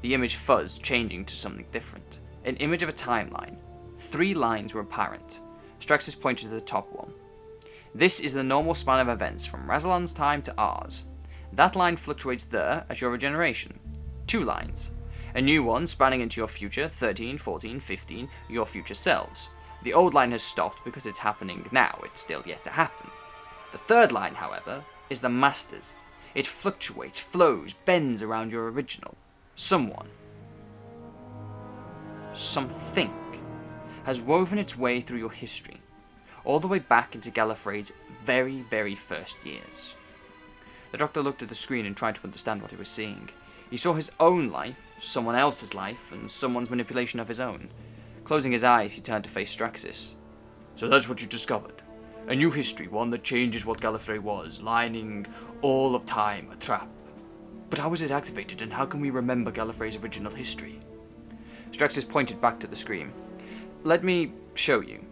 The image fuzzed, changing to something different. An image of a timeline. 3 lines were apparent. Straxus pointed to the top one. This is the normal span of events from Rassilon's time to ours. That line fluctuates there as your regeneration. 2 lines. A new one spanning into your future, 13, 14, 15, your future selves. The old line has stopped because it's happening now, it's still yet to happen. The 3rd line, however, is the Master's. It fluctuates, flows, bends around your original. Someone, something, has woven its way through your history, all the way back into Gallifrey's very, very first years. The Doctor looked at the screen and tried to understand what he was seeing. He saw his own life, someone else's life, and someone's manipulation of his own. Closing his eyes, he turned to face Straxus. So that's what you discovered. A new history, one that changes what Gallifrey was, lining all of time a trap. But how was it activated, and how can we remember Gallifrey's original history? Straxus pointed back to the screen. Let me show you.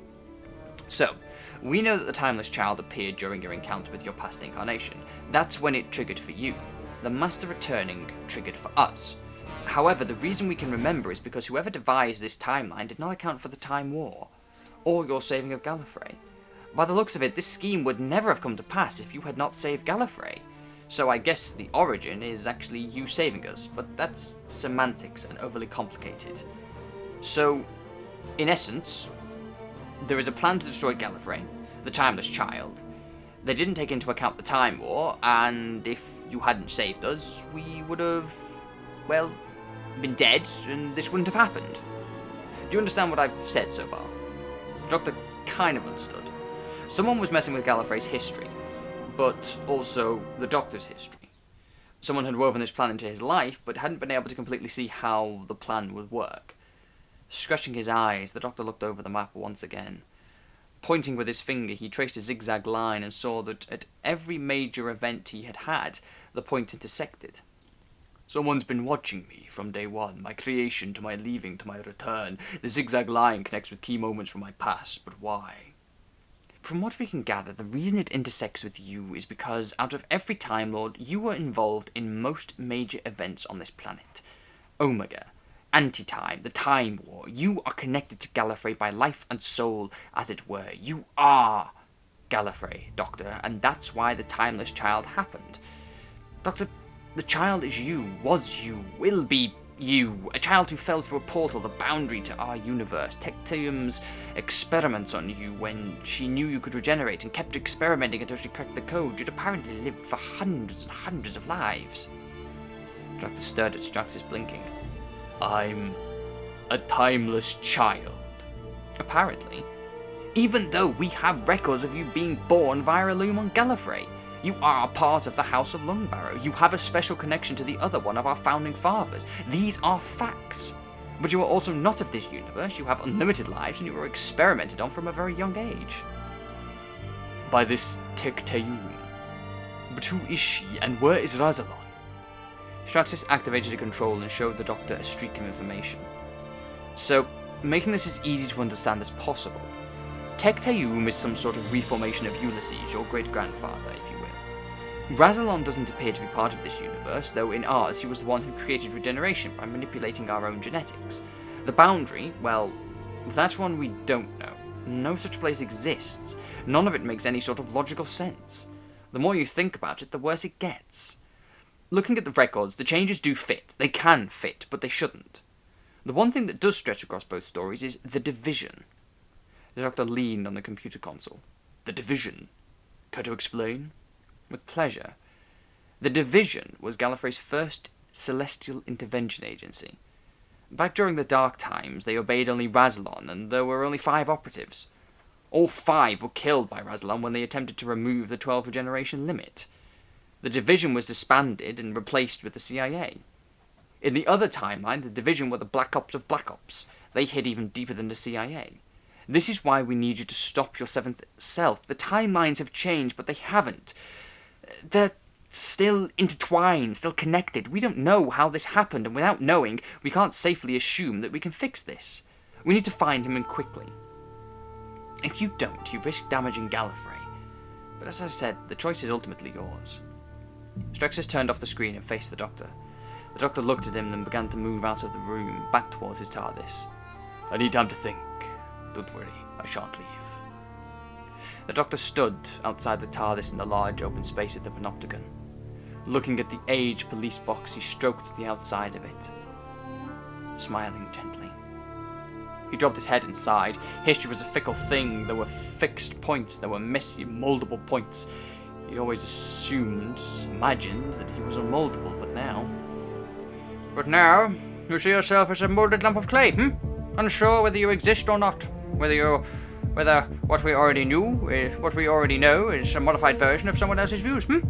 So, we know that the Timeless Child appeared during your encounter with your past incarnation. That's when it triggered for you. The Master returning triggered for us. However, the reason we can remember is because whoever devised this timeline did not account for the Time War, or your saving of Gallifrey. By the looks of it, this scheme would never have come to pass if you had not saved Gallifrey. So I guess the origin is actually you saving us, but that's semantics and overly complicated. So, in essence, there is a plan to destroy Gallifrey, the Timeless Child. They didn't take into account the Time War, and if you hadn't saved us, we would have, well, been dead, and this wouldn't have happened. Do you understand what I've said so far? The Doctor kind of understood. Someone was messing with Gallifrey's history. but also the Doctor's history. Someone had woven this plan into his life, but hadn't been able to completely see how the plan would work. Scratching his eyes, the Doctor looked over the map once again. Pointing with his finger, he traced a zigzag line and saw that at every major event he had, the point intersected. Someone's been watching me from day one, my creation to my leaving to my return. The zigzag line connects with key moments from my past, but why? From what we can gather, the reason it intersects with you is because, out of every Time Lord, you were involved in most major events on this planet. Omega, Anti-Time, the Time War. You are connected to Gallifrey by life and soul, as it were. You are Gallifrey, Doctor, and that's why the Timeless Child happened. Doctor, the child is you, was you, will be you. A child who fell through a portal, the boundary to our universe. Tectium's experiments on you when she knew you could regenerate and kept experimenting until she cracked the code. You'd apparently lived for hundreds and hundreds of lives. The Doctor stared at Straxus, blinking. I'm a timeless child. Apparently. Even though we have records of you being born via a loom on Gallifrey. You are a part of the House of Lungbarrow. You have a special connection to the other one of our founding fathers. These are facts. But you are also not of this universe. You have unlimited lives, and you were experimented on from a very young age. By this Tecteum. But who is she, and where is Razalon? Straxus activated a control and showed the Doctor a streak of information. So, making this as easy to understand as possible, Tecteum is some sort of reformation of Ulysses, your great-grandfather, if you will. Razalon doesn't appear to be part of this universe, though in ours he was the one who created regeneration by manipulating our own genetics. The boundary, well, that's one we don't know. No such place exists. None of it makes any sort of logical sense. The more you think about it, the worse it gets. Looking at the records, the changes do fit. They can fit, but they shouldn't. The one thing that does stretch across both stories is the division. The Doctor leaned on the computer console. The division. Care to explain? With pleasure. The division was Gallifrey's first celestial intervention agency. Back during the Dark Times, they obeyed only Razalon, and there were only 5 operatives. All 5 were killed by Razalon when they attempted to remove the 12 regeneration limit. The division was disbanded and replaced with the CIA. In the other timeline, the division were the Black Ops of Black Ops. They hid even deeper than the CIA. This is why we need you to stop your 7th self. The timelines have changed, but they haven't. They're still intertwined, still connected. We don't know how this happened, and without knowing, we can't safely assume that we can fix this. We need to find him, and quickly. If you don't, you risk damaging Gallifrey. But as I said, the choice is ultimately yours. Straxus turned off the screen and faced the Doctor. The Doctor looked at him and began to move out of the room, back towards his TARDIS. I need time to think. Don't worry, I shan't leave. The Doctor stood outside the TARDIS in the large open space at the Panopticon. Looking at the aged police box, he stroked the outside of it, smiling gently. He dropped his head and sighed. History was a fickle thing. There were fixed points, there were messy, moldable points. He always imagined that he was unmoldable, but now... But now, you see yourself as a moulded lump of clay, Unsure whether you exist or not. Whether what we already knew is what we already know is a modified version of someone else's views, The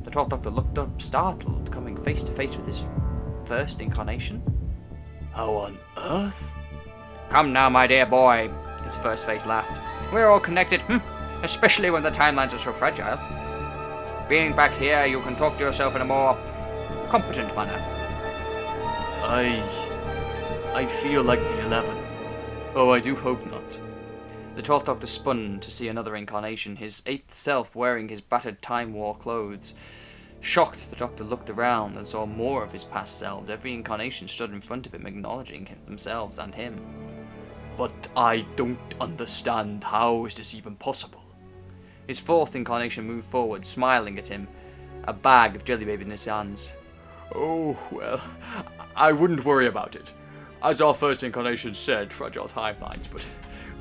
12th Doctor looked up, startled, coming face to face with his first incarnation. How on earth? Come now, my dear boy, his first face laughed. We're all connected, Especially when the timelines are so fragile. Being back here, you can talk to yourself in a more competent manner. I feel like the 11. Oh, I do hope not. The 12th Doctor spun to see another incarnation, his 8th self wearing his battered Time War clothes. Shocked, the Doctor looked around and saw more of his past selves. Every incarnation stood in front of him, acknowledging themselves and him. But I don't understand. How is this even possible? His 4th incarnation moved forward, smiling at him, a bag of jelly baby in his hands. Oh, well, I wouldn't worry about it. As our first incarnation said, fragile timelines, but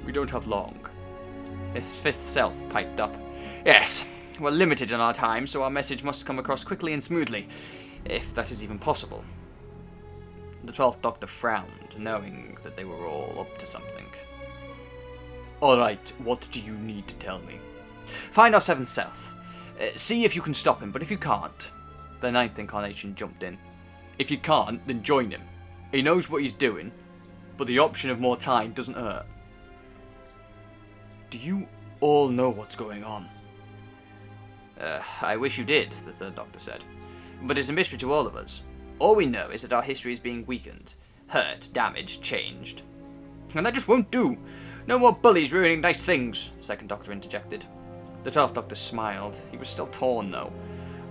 we don't have long. His 5th self piped up. Yes, we're limited in our time, so our message must come across quickly and smoothly, if that is even possible. The 12th Doctor frowned, knowing that they were all up to something. Alright, what do you need to tell me? Find our 7th self. See if you can stop him, but if you can't, the ninth incarnation jumped in. If you can't, then join him. He knows what he's doing, but the option of more time doesn't hurt. Do you all know what's going on? I wish you did, the third Doctor said. But it's a mystery to all of us. All we know is that our history is being weakened, hurt, damaged, changed. And that just won't do. No more bullies ruining nice things, the second Doctor interjected. The 12th Doctor smiled. He was still torn, though.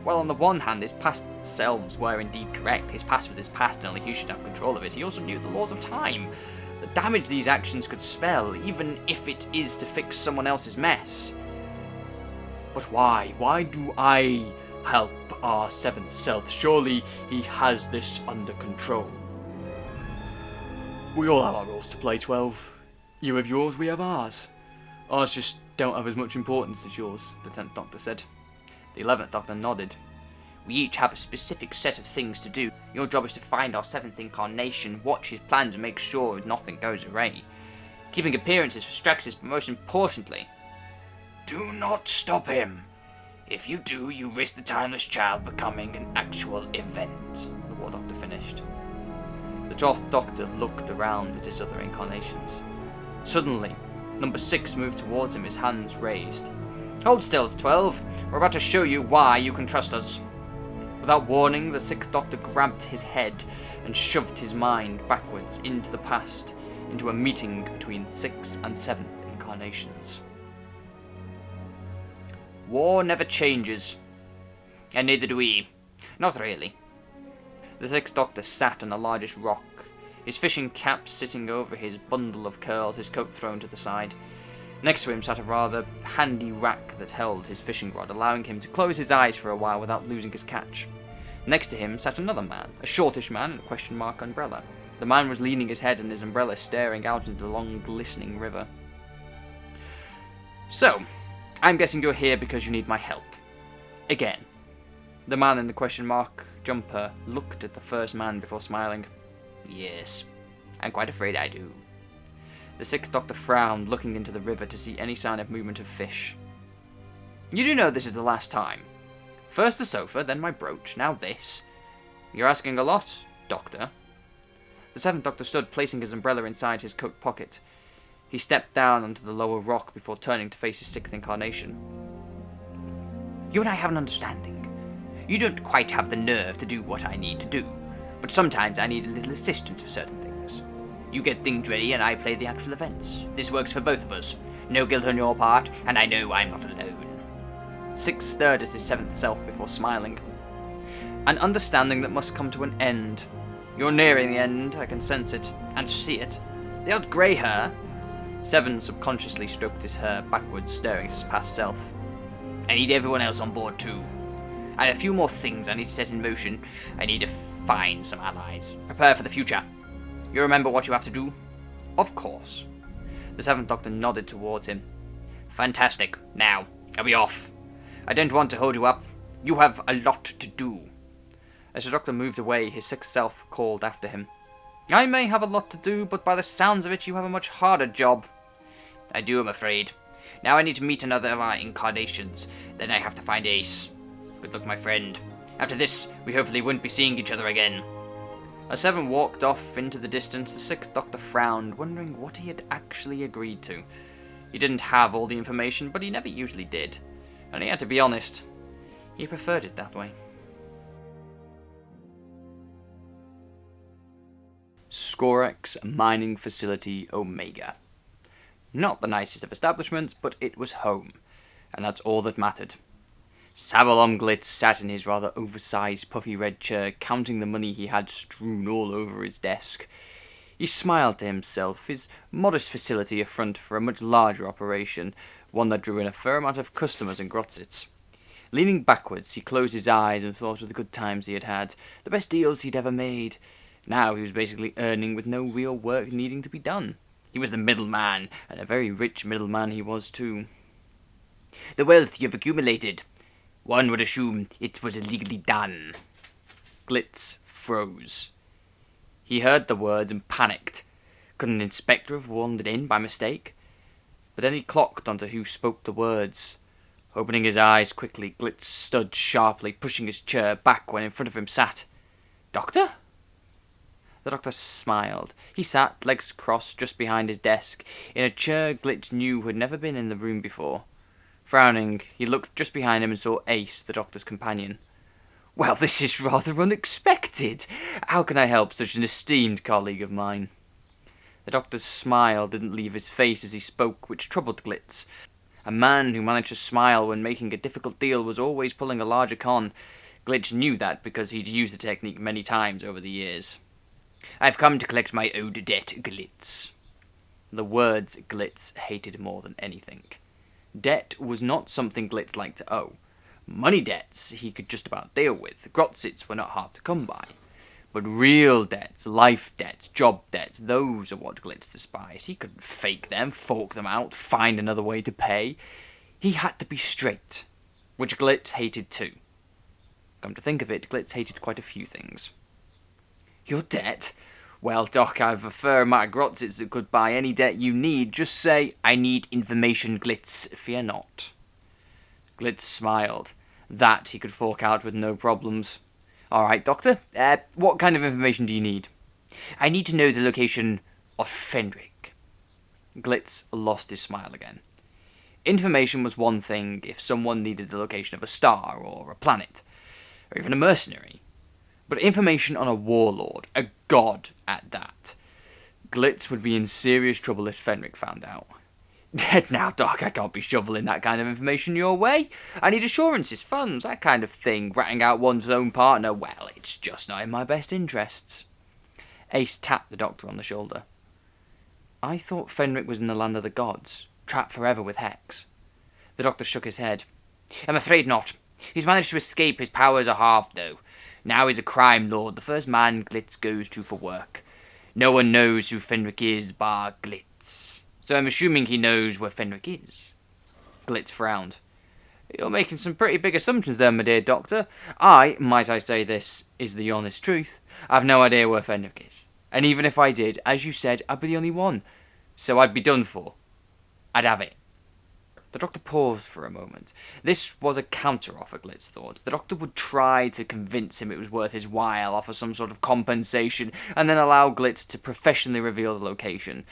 While on the one hand, his past selves were indeed correct, his past was his past and only he should have control of it, he also knew the laws of time. The damage these actions could spell, even if it is to fix someone else's mess. But why? Why do I help our seventh self? Surely he has this under control. We all have our roles to play, 12. You have yours, we have ours. Ours just don't have as much importance as yours, the 10th Doctor said. The 11th Doctor nodded. We each have a specific set of things to do. Your job is to find our seventh incarnation, watch his plans and make sure nothing goes awry. Keeping appearances for Straxus, but most importantly, do not stop him. If you do, you risk the timeless child becoming an actual event, the War Doctor finished. The 12th Doctor looked around at his other incarnations. Suddenly, number 6 moved towards him, his hands raised. Hold still, 12. We're about to show you why you can trust us. Without warning, the 6th Doctor grabbed his head and shoved his mind backwards into the past, into a meeting between 6th and 7th incarnations. War never changes. And neither do we. Not really. The 6th Doctor sat on the largest rock, his fishing cap sitting over his bundle of curls, his coat thrown to the side. Next to him sat a rather handy rack that held his fishing rod, allowing him to close his eyes for a while without losing his catch. Next to him sat another man, a shortish man in a question mark umbrella. The man was leaning his head on his umbrella, staring out into the long, glistening river. So, I'm guessing you're here because you need my help. Again. The man in the question mark jumper looked at the first man before smiling. Yes, I'm quite afraid I do. The 6th Doctor frowned, looking into the river to see any sign of movement of fish. You do know this is the last time. First the sofa, then my brooch, now this. You're asking a lot, Doctor. The 7th Doctor stood, placing his umbrella inside his coat pocket. He stepped down onto the lower rock before turning to face his 6th incarnation. You and I have an understanding. You don't quite have the nerve to do what I need to do, but sometimes I need a little assistance for certain things. You get things ready and I play the actual events. This works for both of us. No guilt on your part, and I know I'm not alone. 6 stared at his 7th self before smiling. An understanding that must come to an end. You're nearing the end, I can sense it, and see it. The odd grey hair. 7 subconsciously stroked his hair backwards, staring at his past self. I need everyone else on board too. I have a few more things I need to set in motion. I need to find some allies. Prepare for the future. You remember what you have to do? Of course. The 7th Doctor nodded towards him. Fantastic. Now, are we off? I don't want to hold you up. You have a lot to do. As the Doctor moved away, his 6th self called after him. I may have a lot to do, but by the sounds of it, you have a much harder job. I do, I'm afraid. Now I need to meet another of our incarnations. Then I have to find Ace. Good luck, my friend. After this, we hopefully won't be seeing each other again. As 7 walked off into the distance, the 6th Doctor frowned, wondering what he had actually agreed to. He didn't have all the information, but he never usually did. And he had to be honest. He preferred it that way. Scorex Mining Facility Omega. Not the nicest of establishments, but it was home. And that's all that mattered. Sabalom Glitz sat in his rather oversized puffy red chair, counting the money he had strewn all over his desk. He smiled to himself, his modest facility a front for a much larger operation, one that drew in a fair amount of customers and Grotzits. Leaning backwards, he closed his eyes and thought of the good times he had had, the best deals he'd ever made. Now he was basically earning with no real work needing to be done. He was the middleman, and a very rich middleman he was too. The wealth you've accumulated. One would assume it was illegally done. Glitz froze. He heard the words and panicked. Could an inspector have wandered in by mistake? But then he clocked onto who spoke the words. Opening his eyes quickly, Glitz stood sharply, pushing his chair back when in front of him sat... Doctor? The Doctor smiled. He sat, legs crossed, just behind his desk, in a chair Glitz knew had never been in the room before. Frowning, he looked just behind him and saw Ace, the Doctor's companion. Well, this is rather unexpected. How can I help such an esteemed colleague of mine? The Doctor's smile didn't leave his face as he spoke, which troubled Glitz. A man who managed to smile when making a difficult deal was always pulling a larger con. Glitz knew that because he'd used the technique many times over the years. I've come to collect my owed debt, Glitz. The words Glitz hated more than anything. Debt was not something Glitz liked to owe. Money debts he could just about deal with. Grotzits were not hard to come by. But real debts, life debts, job debts, those are what Glitz despised. He couldn't fake them, fork them out, find another way to pay. He had to be straight, which Glitz hated too. Come to think of it, Glitz hated quite a few things. Your debt? Well, Doc, I've a fair amount of grotzits that could buy any debt you need. Just say, I need information, Glitz. Fear not. Glitz smiled. That he could fork out with no problems. All right, Doctor. What kind of information do you need? I need to know the location of Fenric. Glitz lost his smile again. Information was one thing if someone needed the location of a star or a planet, or even a mercenary. But information on a warlord, a god at that. Glitz would be in serious trouble if Fenric found out. Now, Doc, I can't be shoveling that kind of information your way. I need assurances, funds, that kind of thing. Ratting out one's own partner, well, it's just not in my best interests. Ace tapped the Doctor on the shoulder. I thought Fenric was in the land of the gods, trapped forever with Hex. The Doctor shook his head. I'm afraid not. He's managed to escape. His powers are halved, though. Now he's a crime lord, the first man Glitz goes to for work. No one knows who Fenric is bar Glitz. So I'm assuming he knows where Fenric is. Glitz frowned. You're making some pretty big assumptions there, my dear Doctor. Might I say this is the honest truth, I've no idea where Fenric is. And even if I did, as you said, I'd be the only one. So I'd be done for. I'd have it. The Doctor paused for a moment. This was a counter-offer, Glitz thought. The Doctor would try to convince him it was worth his while, offer some sort of compensation, and then allow Glitz to professionally reveal the location.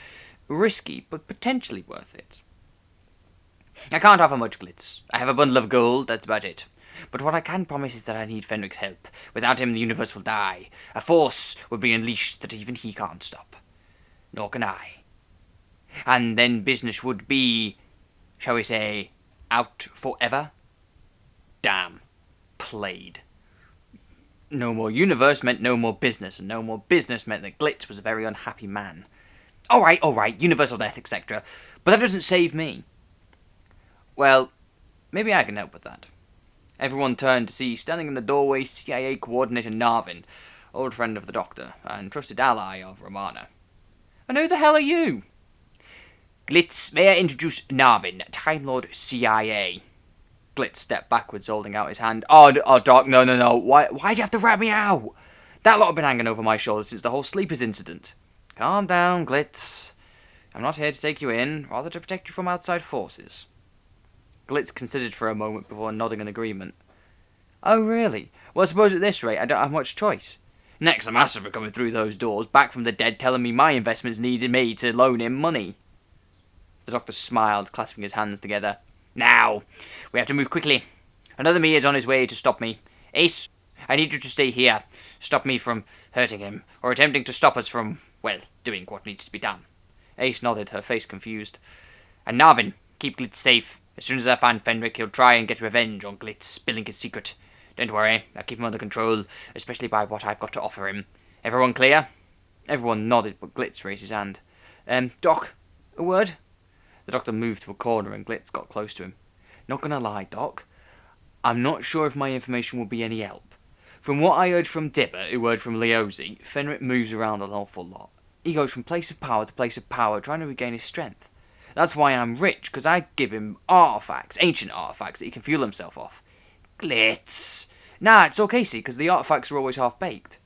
Risky, but potentially worth it. I can't offer much, Glitz. I have a bundle of gold, that's about it. But what I can promise is that I need Fenric's help. Without him, the universe will die. A force will be unleashed that even he can't stop. Nor can I. And then business would be, shall we say, out forever? Damn. Played. No more universe meant no more business, and no more business meant that Glitz was a very unhappy man. All right, universal death, etc. But that doesn't save me. Well, maybe I can help with that. Everyone turned to see, standing in the doorway, CIA coordinator Narvin, old friend of the Doctor, and trusted ally of Romana. And who the hell are you? Glitz, may I introduce Narvin, Time Lord CIA. Glitz stepped backwards, holding out his hand. Oh, Doc, no. Why'd you have to rat me out? That lot have been hanging over my shoulders since the whole Sleepers incident. Calm down, Glitz. I'm not here to take you in, rather to protect you from outside forces. Glitz considered for a moment before nodding in agreement. Oh, really? Well, I suppose at this rate I don't have much choice. Next, a massacre coming through those doors, back from the dead, telling me my investments needed me to loan him money. The Doctor smiled, clasping his hands together. Now, we have to move quickly. Another me is on his way to stop me. Ace, I need you to stay here. Stop me from hurting him, or attempting to stop us from, well, doing what needs to be done. Ace nodded, her face confused. And Narvin, keep Glitz safe. As soon as I find Fenric, he'll try and get revenge on Glitz spilling his secret. Don't worry, I'll keep him under control, especially by what I've got to offer him. Everyone clear? Everyone nodded, but Glitz raised his hand. Doc, a word? The Doctor moved to a corner and Glitz got close to him. Not gonna lie, Doc. I'm not sure if my information will be any help. From what I heard from Dipper, who heard from Leozi, Fenric moves around an awful lot. He goes from place of power to place of power, trying to regain his strength. That's why I'm rich, because I give him artifacts, ancient artifacts, that he can fuel himself off. Glitz! Nah, it's okay, see, because the artifacts are always half-baked.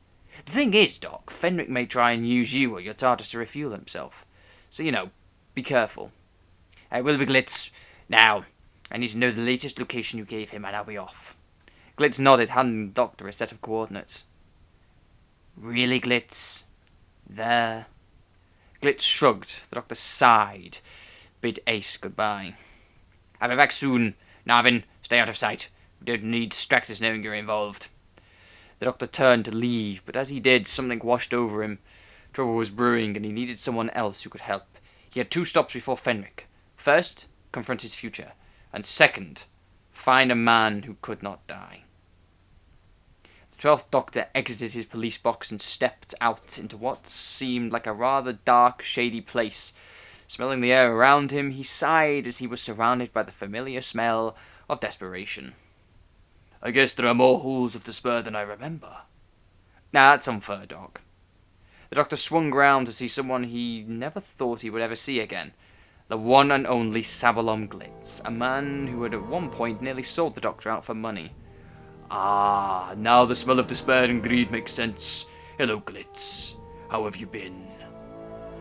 The thing is, Doc, Fenric may try and use you or your TARDIS to refuel himself. So, be careful. I will be, Glitz. Now, I need to know the latest location you gave him, and I'll be off. Glitz nodded, handing the doctor a set of coordinates. Really, Glitz? There? Glitz shrugged. The doctor sighed, bid Ace goodbye. I'll be back soon. Narvin, stay out of sight. We don't need Straxus knowing you're involved. The doctor turned to leave, but as he did, something washed over him. Trouble was brewing, and he needed someone else who could help. He had 2 stops before Fenric. First, confront his future, and second, find a man who could not die. The 12th Doctor exited his police box and stepped out into what seemed like a rather dark, shady place. Smelling the air around him, he sighed as he was surrounded by the familiar smell of desperation. I guess there are more halls of despair than I remember. Nah, that's unfair, Doc. The Doctor swung round to see someone he never thought he would ever see again. The one and only Sabalom Glitz, a man who had at one point nearly sold the Doctor out for money. Ah, now the smell of despair and greed makes sense. Hello, Glitz. How have you been?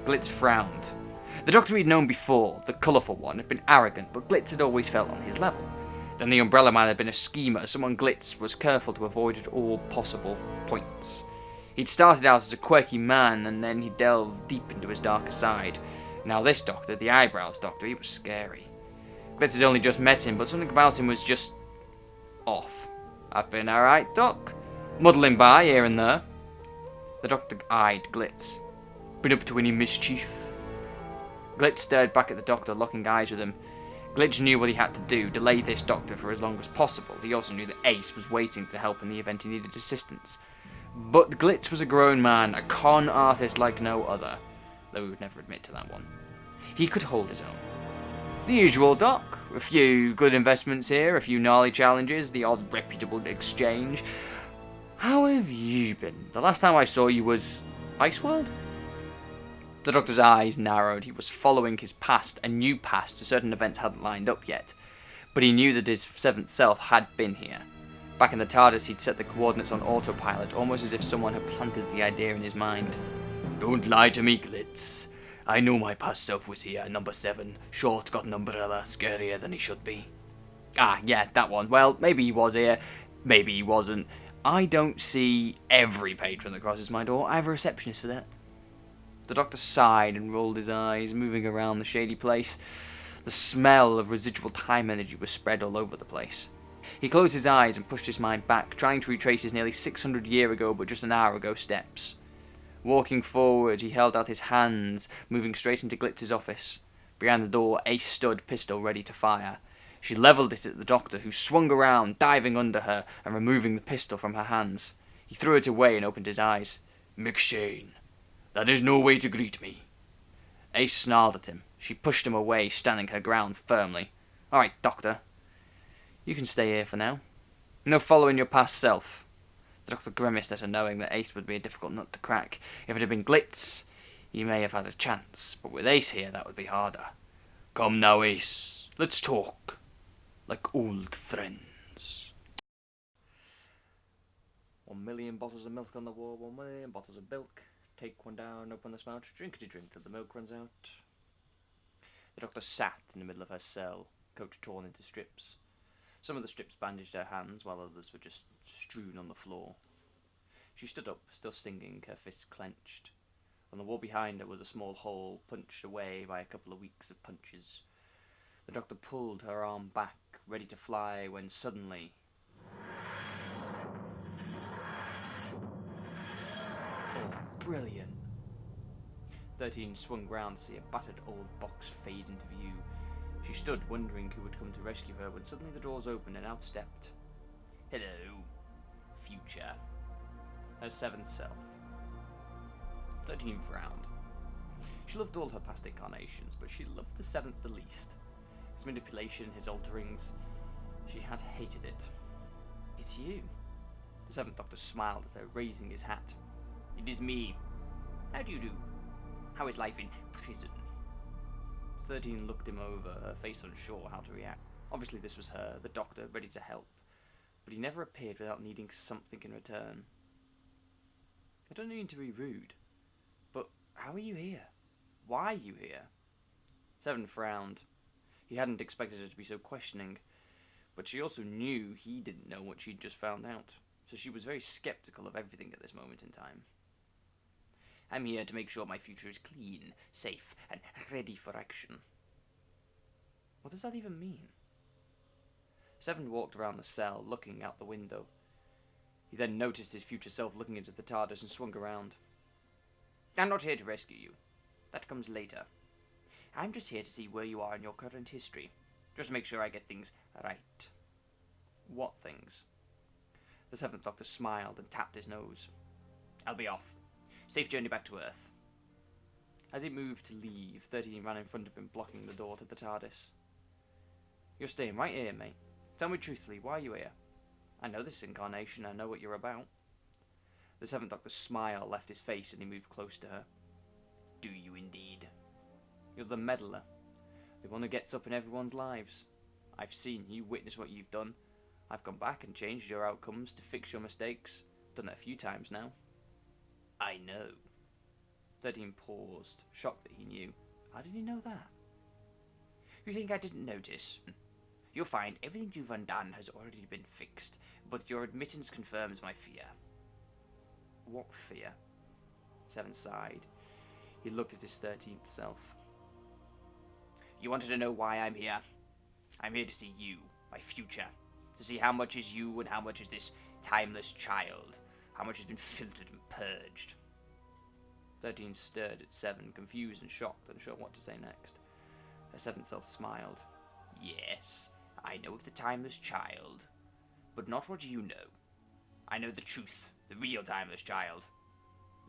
Glitz frowned. The Doctor he'd known before, the colourful one, had been arrogant, but Glitz had always felt on his level. Then the Umbrella Man had been a schemer, someone Glitz was careful to avoid at all possible points. He'd started out as a quirky man, and then he delved deep into his darker side. Now this Doctor, the Eyebrows Doctor, he was scary. Glitz had only just met him, but something about him was just off. I've been alright, Doc. Muddling by here and there. The Doctor eyed Glitz. Been up to any mischief? Glitz stared back at the Doctor, locking eyes with him. Glitz knew what he had to do, delay this Doctor for as long as possible. He also knew that Ace was waiting to help in the event he needed assistance. But Glitz was a grown man, a con artist like no other, though he would never admit to that one. He could hold his own. The usual, Doc. A few good investments here, a few gnarly challenges, the odd reputable exchange. How have you been? The last time I saw you was Iceworld? The Doctor's eyes narrowed. He was following his past, a new past, certain events hadn't lined up yet. But he knew that his 7th self had been here. Back in the TARDIS, he'd set the coordinates on autopilot, almost as if someone had planted the idea in his mind. Don't lie to me, Glitz. I know my past self was here, number 7. Short, got an umbrella, scarier than he should be. Ah, yeah, that one. Well, maybe he was here, maybe he wasn't. I don't see every patron that crosses my door. I have a receptionist for that. The Doctor sighed and rolled his eyes, moving around the shady place. The smell of residual time energy was spread all over the place. He closed his eyes and pushed his mind back, trying to retrace his nearly 600 year ago but just an hour ago steps. Walking forward, he held out his hands, moving straight into Glitz's office. Behind the door, Ace stood, pistol ready to fire. She levelled it at the Doctor, who swung around, diving under her and removing the pistol from her hands. He threw it away and opened his eyes. McShane, that is no way to greet me. Ace snarled at him. She pushed him away, standing her ground firmly. All right, Doctor. You can stay here for now. No following your past self. The Doctor grimaced at her, knowing that Ace would be a difficult nut to crack. If it had been Glitz, he may have had a chance, but with Ace here, that would be harder. Come now, Ace. Let's talk. Like old friends. 1 million bottles of milk on the wall, 1 million bottles of milk. Take one down, open the spout, drinkety drink till the milk runs out. The Doctor sat in the middle of her cell, coat torn into strips. Some of the strips bandaged her hands, while others were just strewn on the floor. She stood up, still singing, her fists clenched. On the wall behind her was a small hole, punched away by a couple of weeks of punches. The Doctor pulled her arm back, ready to fly, when suddenly... Oh, brilliant! 13 swung round to see a battered old box fade into view. She stood, wondering who would come to rescue her, when suddenly the doors opened and out stepped... Hello, future. Her 7th self. 13 frowned. She loved all her past incarnations, but she loved the 7th the least. His manipulation, his alterings, she had hated it. It's you. The 7th Doctor smiled at her, raising his hat. It is me. How do you do? How is life in prison? 13 looked him over, her face unsure how to react. Obviously this was her, the Doctor, ready to help. But he never appeared without needing something in return. I don't mean to be rude, but how are you here? Why are you here? 7 frowned. He hadn't expected her to be so questioning, but she also knew he didn't know what she'd just found out, so she was very skeptical of everything at this moment in time. I'm here to make sure my future is clean, safe, and ready for action. What does that even mean? Seven walked around the cell, looking out the window. He then noticed his future self looking into the TARDIS and swung around. I'm not here to rescue you. That comes later. I'm just here to see where you are in your current history. Just to make sure I get things right. What things? The Seventh Doctor smiled and tapped his nose. I'll be off. Safe journey back to Earth. As he moved to leave, 13 ran in front of him, blocking the door to the TARDIS. You're staying right here, mate. Tell me truthfully, why are you here? I know this incarnation, I know what you're about. The Seventh Doctor's smile left his face and he moved close to her. Do you indeed? You're the meddler. The one who gets up in everyone's lives. I've seen you, witness what you've done. I've gone back and changed your outcomes to fix your mistakes. Done it a few times now. I know. 13 paused, shocked that he knew. How did he know that? You think I didn't notice? You'll find everything you've undone has already been fixed, but your admittance confirms my fear. What fear? Seven sighed. He looked at his 13th self. You wanted to know why I'm here? I'm here to see you, my future. To see how much is you and how much is this timeless child. How much has been filtered and purged. 13 stared at Seven, confused and shocked, unsure what to say next. Her 7th self smiled. Yes, I know of the timeless child, but not what you know. I know the truth, the real timeless child.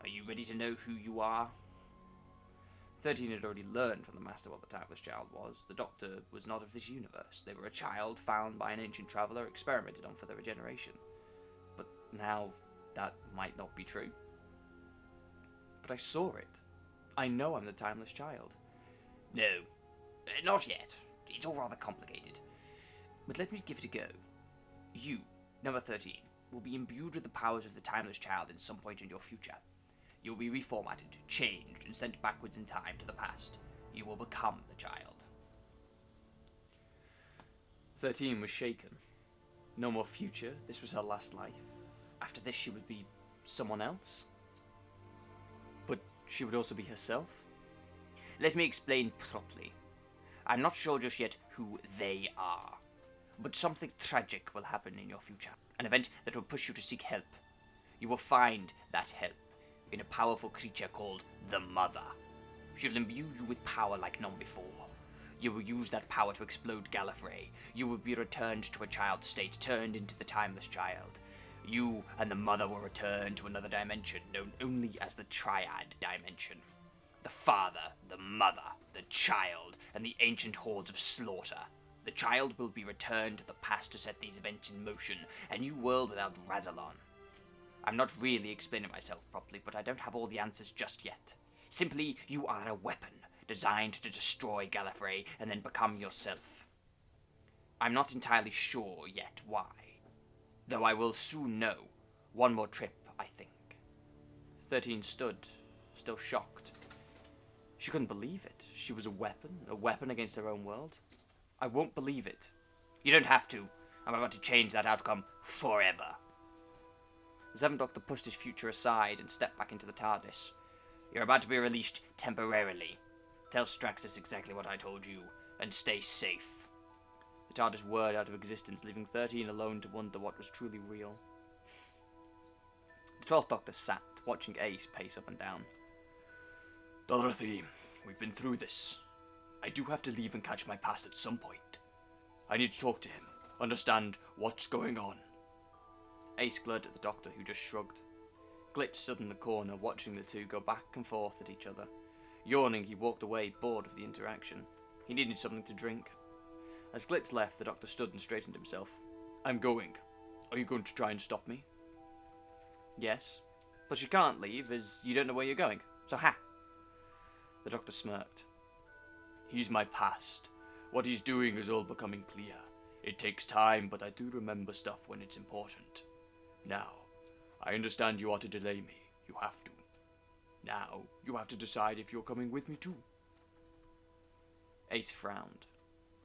Are you ready to know who you are? 13 had already learned from the Master what the timeless child was. The Doctor was not of this universe. They were a child found by an ancient traveller, experimented on for their regeneration. But now, that might not be true. But I saw it. I know I'm the timeless child. No, not yet. It's all rather complicated. But let me give it a go. You, number 13, will be imbued with the powers of the timeless child in some point in your future. You will be reformatted, changed, and sent backwards in time to the past. You will become the child. 13 was shaken. No more future. This was her last life. After this, she would be someone else. But she would also be herself. Let me explain properly. I'm not sure just yet who they are. But something tragic will happen in your future. An event that will push you to seek help. You will find that help in a powerful creature called the Mother. She will imbue you with power like none before. You will use that power to explode Gallifrey. You will be returned to a child state, turned into the timeless child. You and the Mother will return to another dimension, known only as the Triad Dimension. The Father, the Mother, the Child, and the ancient hordes of slaughter. The child will be returned to the past to set these events in motion, a new world without Razalon. I'm not really explaining myself properly, but I don't have all the answers just yet. Simply, you are a weapon, designed to destroy Gallifrey and then become yourself. I'm not entirely sure yet why, though I will soon know. One more trip, I think. 13 stood, still shocked. She couldn't believe it. She was a weapon against her own world. I won't believe it. You don't have to. I'm about to change that outcome forever. The Seventh Doctor pushed his future aside and stepped back into the TARDIS. You're about to be released temporarily. Tell Straxus exactly what I told you, and stay safe. The TARDIS whirred out of existence, leaving 13 alone to wonder what was truly real. The 12th Doctor sat, watching Ace pace up and down. Dorothy, we've been through this. I do have to leave and catch my past at some point. I need to talk to him, understand what's going on. Ace glared at the Doctor, who just shrugged. Glitch stood in the corner, watching the two go back and forth at each other. Yawning, he walked away, bored of the interaction. He needed something to drink. As Glitch left, the Doctor stood and straightened himself. I'm going. Are you going to try and stop me? Yes. But you can't leave, as you don't know where you're going. So ha! The Doctor smirked. He's my past. What he's doing is all becoming clear. It takes time, but I do remember stuff when it's important. Now, I understand you are to delay me. You have to. Now, you have to decide if you're coming with me too. Ace frowned.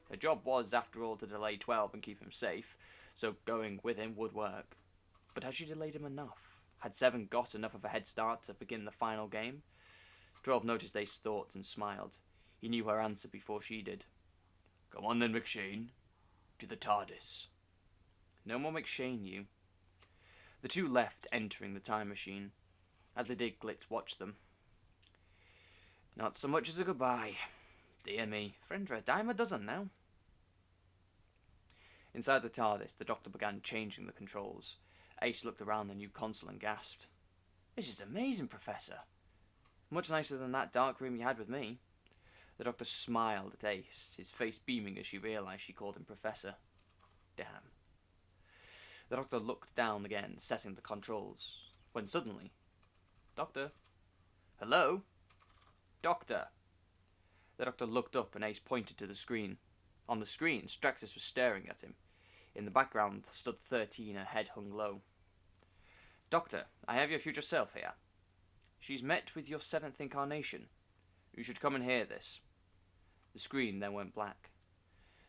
Her job was, after all, to delay 12 and keep him safe, so going with him would work. But had she delayed him enough? Had 7 got enough of a head start to begin the final game? 12 noticed Ace's thoughts and smiled. He knew her answer before she did. "Come on then, McShane. To the TARDIS." No more McShane knew. The two left, entering the time machine. As they did, Glitz watched them. Not so much as a goodbye. Dear me, friends are a dime a dozen now. Inside the TARDIS, the Doctor began changing the controls. Ace looked around the new console and gasped. "This is amazing, Professor. Much nicer than that dark room you had with me." The Doctor smiled at Ace, his face beaming as she realised she called him Professor. Damn. The Doctor looked down again, setting the controls, when suddenly... "Doctor? Hello? Doctor?" The Doctor looked up and Ace pointed to the screen. On the screen, Straxus was staring at him. In the background stood 13, her head hung low. "Doctor, I have your future self here. She's met with your 7th incarnation. You should come and hear this." The screen then went black.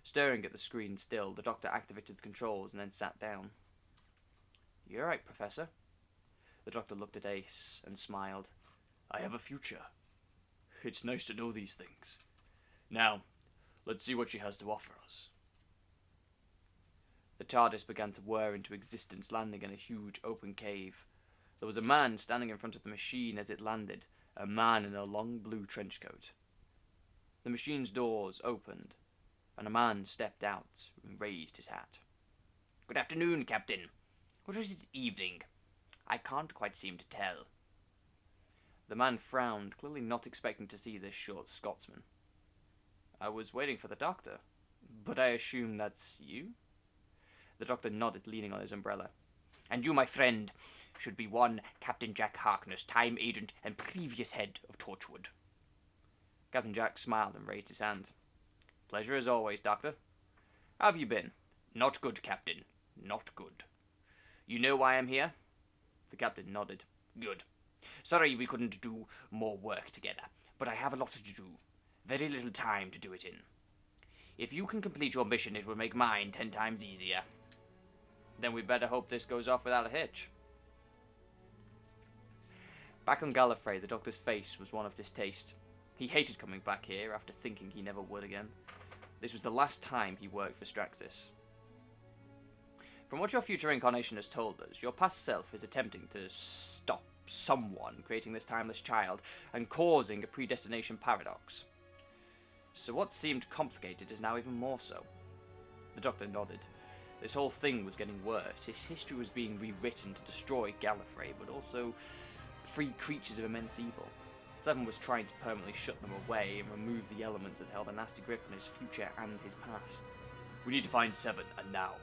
Staring at the screen still, the Doctor activated the controls and then sat down. "You're right, Professor." The Doctor looked at Ace and smiled. "I have a future. It's nice to know these things. Now, let's see what she has to offer us." The TARDIS began to whir into existence, landing in a huge open cave. There was a man standing in front of the machine as it landed, a man in a long blue trench coat. The machine's doors opened, and a man stepped out and raised his hat. "Good afternoon, Captain. Or is it evening? I can't quite seem to tell." The man frowned, clearly not expecting to see this short Scotsman. "I was waiting for the Doctor, but I assume that's you?" The Doctor nodded, leaning on his umbrella. "And you, my friend, should be one Captain Jack Harkness, time agent and previous head of Torchwood." Captain Jack smiled and raised his hand. "Pleasure as always, Doctor. How have you been?" "Not good, Captain. Not good." "You know why I'm here?" The Captain nodded. "Good. Sorry we couldn't do more work together, but I have a lot to do. Very little time to do it in. If you can complete your mission, it will make mine 10 times easier." "Then we better hope this goes off without a hitch." Back on Gallifrey, the Doctor's face was one of distaste. He hated coming back here after thinking he never would again. This was the last time he worked for Straxus. "From what your future incarnation has told us, your past self is attempting to stop someone creating this timeless child and causing a predestination paradox. So what seemed complicated is now even more so." The Doctor nodded. This whole thing was getting worse. His history was being rewritten to destroy Gallifrey, but also free creatures of immense evil. 7 was trying to permanently shut them away and remove the elements that held a nasty grip on his future and his past. "We need to find 7, and now.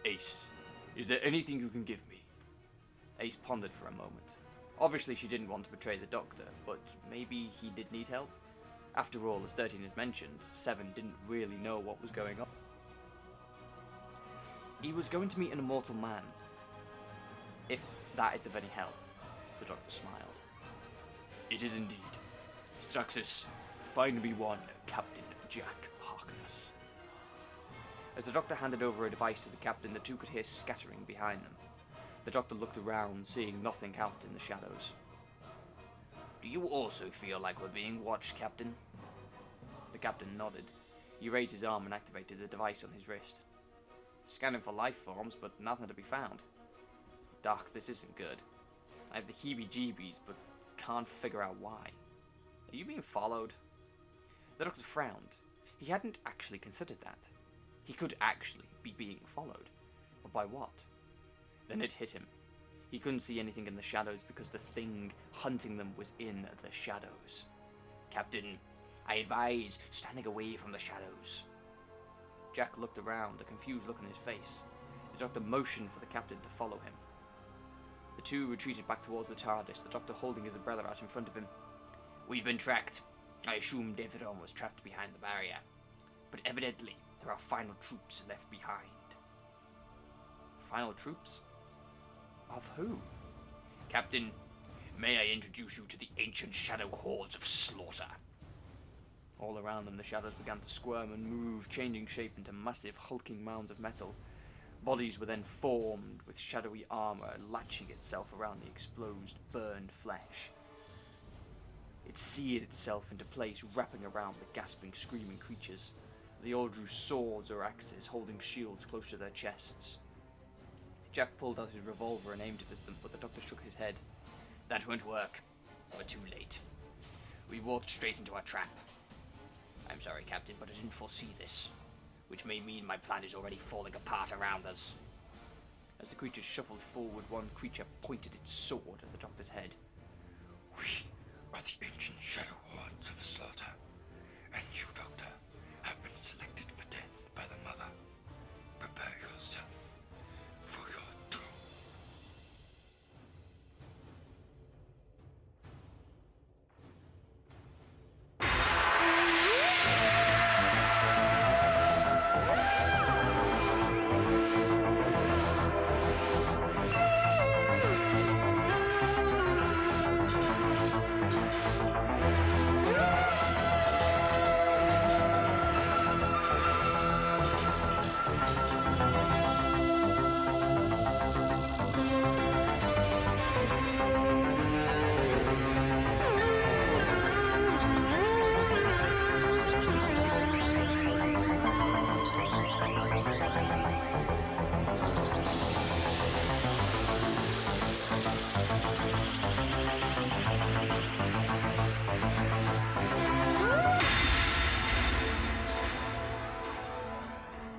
Ace, is there anything you can give me?" Ace pondered for a moment. Obviously she didn't want to betray the Doctor, but maybe he did need help. After all, as 13 had mentioned, 7 didn't really know what was going on. He was going to meet an immortal man. If that is of any help, the Doctor smiled. "It is indeed. Straxus, find me one Captain Jack Harkness." As the Doctor handed over a device to the Captain, the two could hear scattering behind them. The Doctor looked around, seeing nothing out in the shadows. "Do you also feel like we're being watched, Captain?" The Captain nodded. He raised his arm and activated the device on his wrist. Scanning for life forms, but nothing to be found. "Doc, this isn't good. I have the heebie-jeebies, but can't figure out why. Are you being followed?" The Doctor frowned. He hadn't actually considered that. He could actually be being followed. But by what? Then it hit him. He couldn't see anything in the shadows because the thing hunting them was in the shadows. "Captain, I advise standing away from the shadows." Jack looked around, a confused look on his face. The Doctor motioned for the Captain to follow him. The two retreated back towards the TARDIS, the Doctor holding his umbrella out in front of him. "We've been tracked. I assumed everyone was trapped behind the barrier. But evidently, there are final troops left behind." "Final troops? Of who?" "Captain, may I introduce you to the ancient shadow hordes of slaughter?" All around them, the shadows began to squirm and move, changing shape into massive, hulking mounds of metal. Bodies were then formed, with shadowy armour latching itself around the exposed, burned flesh. It seared itself into place, wrapping around the gasping, screaming creatures. They all drew swords or axes, holding shields close to their chests. Jack pulled out his revolver and aimed it at them, but the Doctor shook his head. That won't work. We're too late. We walked straight into a trap. I'm sorry, Captain, but I didn't foresee this, which may mean my plan is already falling apart around us. As the creatures shuffled forward, one creature pointed its sword at the Doctor's head. We are the ancient shadow hordes of slaughter.